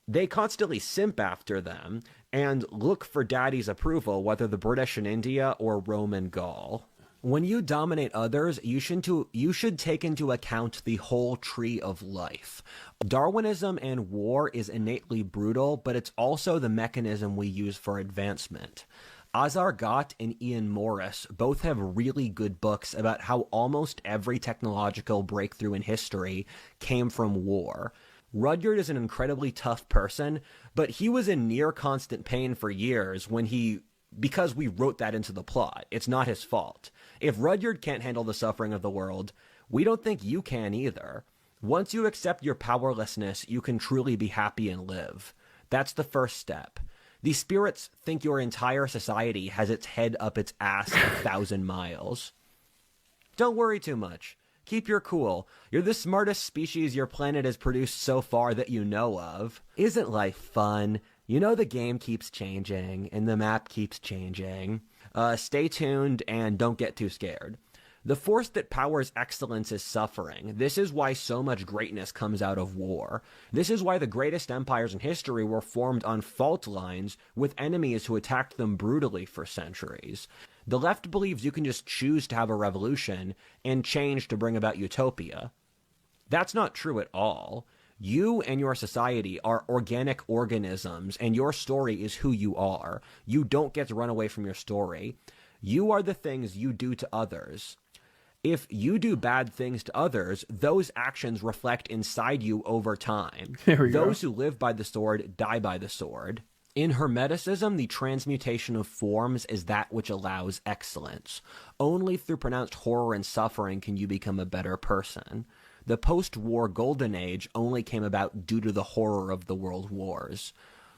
they constantly simp after them, and look for daddy's approval, whether the British in India or Roman Gaul. When you dominate others, you should take into account the whole tree of life. Darwinism and war is innately brutal, but it's also the mechanism we use for advancement. Azar Gott and Ian Morris both have really good books about how almost every technological breakthrough in history came from war. Rudyard is an incredibly tough person, but he was in near constant pain for years because we wrote that into the plot. It's not his fault. If Rudyard can't handle the suffering of the world, we don't think you can either. Once you accept your powerlessness, you can truly be happy and live. That's the first step. These spirits think your entire society has its head up its ass 1,000 miles. Don't worry too much. Keep your cool. You're the smartest species your planet has produced so far that you know of. Isn't life fun? You know the game keeps changing, and the map keeps changing. Stay tuned and don't get too scared. The force that powers excellence is suffering. This is why so much greatness comes out of war. This is why the greatest empires in history were formed on fault lines with enemies who attacked them brutally for centuries. The left believes you can just choose to have a revolution and change to bring about utopia. That's not true at all. You and your society are organic organisms, and your story is who you are. You don't get to run away from your story. You are the things you do to others. If you do bad things to others, those actions reflect inside you over time. Those who live by the sword die by the sword. In Hermeticism, the transmutation of forms is that which allows excellence. Only through pronounced horror and suffering can you become a better person. The post-war golden age only came about due to the horror of the world wars.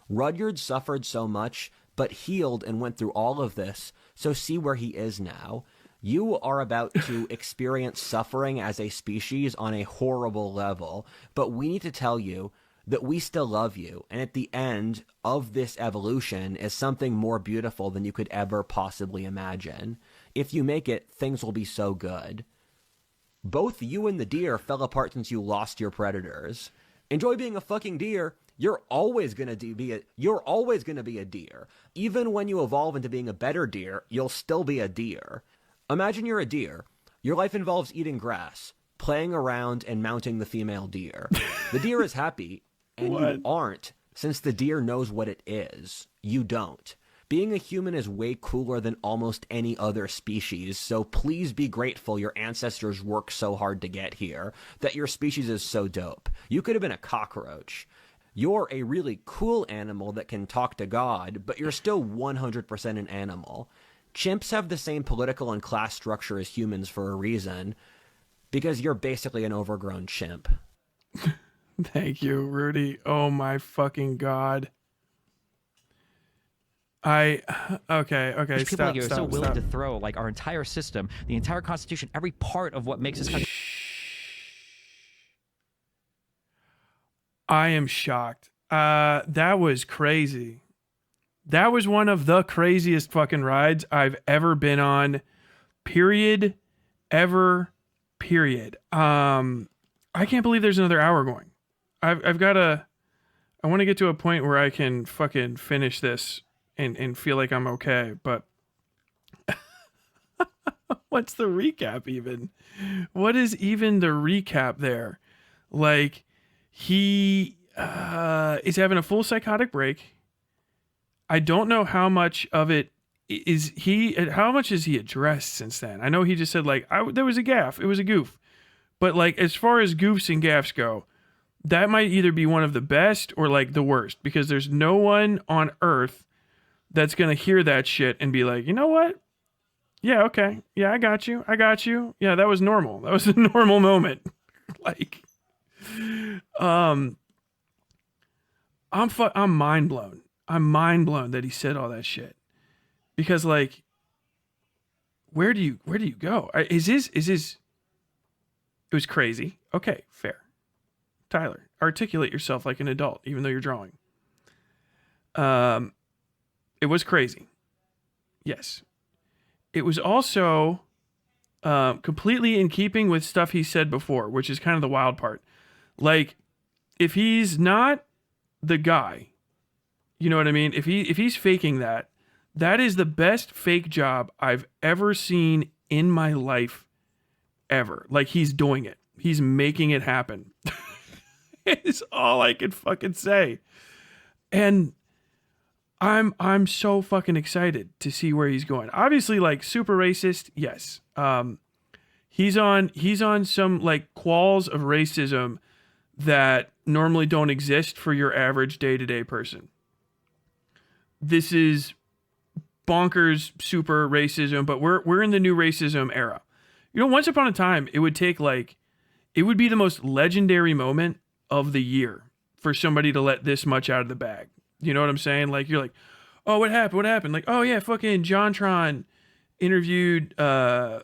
Rudyard suffered so much, but healed and went through all of this, so see where he is now. You are about to experience suffering as a species on a horrible level, but we need to tell you that we still love you, and at the end of this evolution is something more beautiful than you could ever possibly imagine. If you make it, things will be so good. Both you and the deer fell apart since you lost your predators. Enjoy being a fucking deer. You're always gonna be a deer. Even when you evolve into being a better deer, you'll still be a deer. Imagine you're a deer. Your life involves eating grass, playing around, and mounting the female deer. The deer is happy, and you aren't, since the deer knows what it is. You don't. Being a human is way cooler than almost any other species, so please be grateful your ancestors worked so hard to get here, that your species is so dope. You could have been a cockroach. You're a really cool animal that can talk to God, but you're still 100% an animal. Chimps have the same political and class structure as humans for a reason, because you're basically an overgrown chimp. Thank you, Rudy. Oh my fucking God. Okay, People stop, like you are stop, so willing stop. to throw like our entire system, the entire Constitution, every part of what makes this country. I am shocked. That was crazy. That was one of the craziest fucking rides I've ever been on. Period. Ever. Period. I can't believe there's another hour going. I want to get to a point where I can fucking finish this and feel like I'm okay, but what's the recap even? What is even the recap there? Like, he is having a full psychotic break. I don't know how much of it how much has he addressed since then? I know he just said like, there was a gaffe. It was a goof. But like, as far as goofs and gaffes go, that might either be one of the best or like the worst, because there's no one on earth that's going to hear that shit and be like, you know what? Yeah, okay. Yeah, I got you. Yeah, that was normal. That was a normal moment. Like, I'm mind blown. I'm mind blown that he said all that shit, because like, where do you go? Is his, it was crazy. Okay, fair. Tyler, articulate yourself like an adult, even though you're drawing. It was crazy. Yes. It was also completely in keeping with stuff he said before, which is kind of the wild part. Like, if he's not the guy, You know what I mean? If he's faking that, that is the best fake job I've ever seen in my life ever. Like, he's doing it. He's making it happen. It's all I can fucking say. And I'm so fucking excited to see where he's going. Obviously, like, super racist, yes. He's on some like qualls of racism that normally don't exist for your average day-to-day person. This is bonkers super racism, but we're in the new racism era. You know, once upon a time, it would be the most legendary moment of the year for somebody to let this much out of the bag. You know what I'm saying? Like, you're like, oh, what happened? What happened? Like, oh yeah, fucking JonTron interviewed, got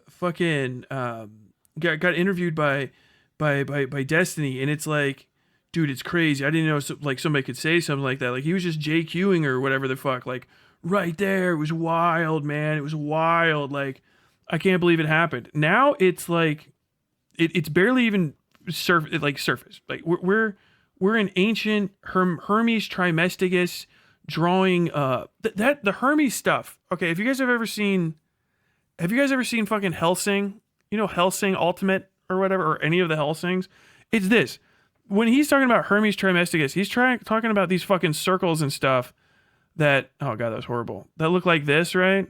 interviewed by Destiny, and it's like, dude, it's crazy. I didn't know like somebody could say something like that. Like, he was just JQing or whatever the fuck. Like, right there, it was wild, man. It was wild. Like, I can't believe it happened. Now it's like, it's barely even surface. Like, we're an ancient Hermes Trismegistus drawing the Hermes stuff. Okay, if you guys have ever seen fucking Hellsing, you know, Hellsing Ultimate or whatever, or any of the Hellsings, it's this. When he's talking about Hermes Trismegistus, he's talking about these fucking circles and stuff that, oh god, that was horrible, that look like this, right?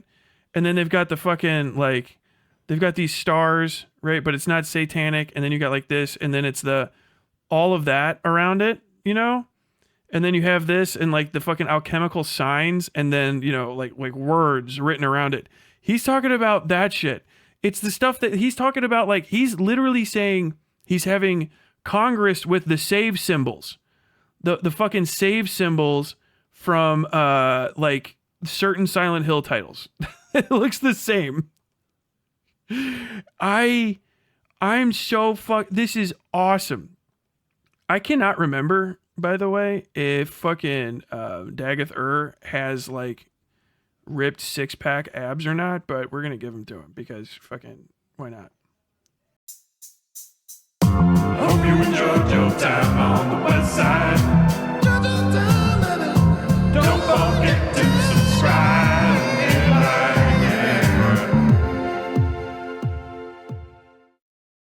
And then they've got the fucking, like, they've got these stars, right? But it's not satanic. And then you got like this, and then it's all of that around it, you know? And then you have this and like the fucking alchemical signs, and then, you know, like words written around it. He's talking about that shit. It's the stuff that he's talking about. Like, he's literally saying he's having Congress with the save symbols, the fucking save symbols from like certain Silent Hill titles. It looks the same. I'm so this is awesome. I cannot remember, by the way, if fucking Dagoth has like ripped 6-pack abs or not, but we're gonna give them to him because fucking why not? Hope you enjoyed your time on the West Side.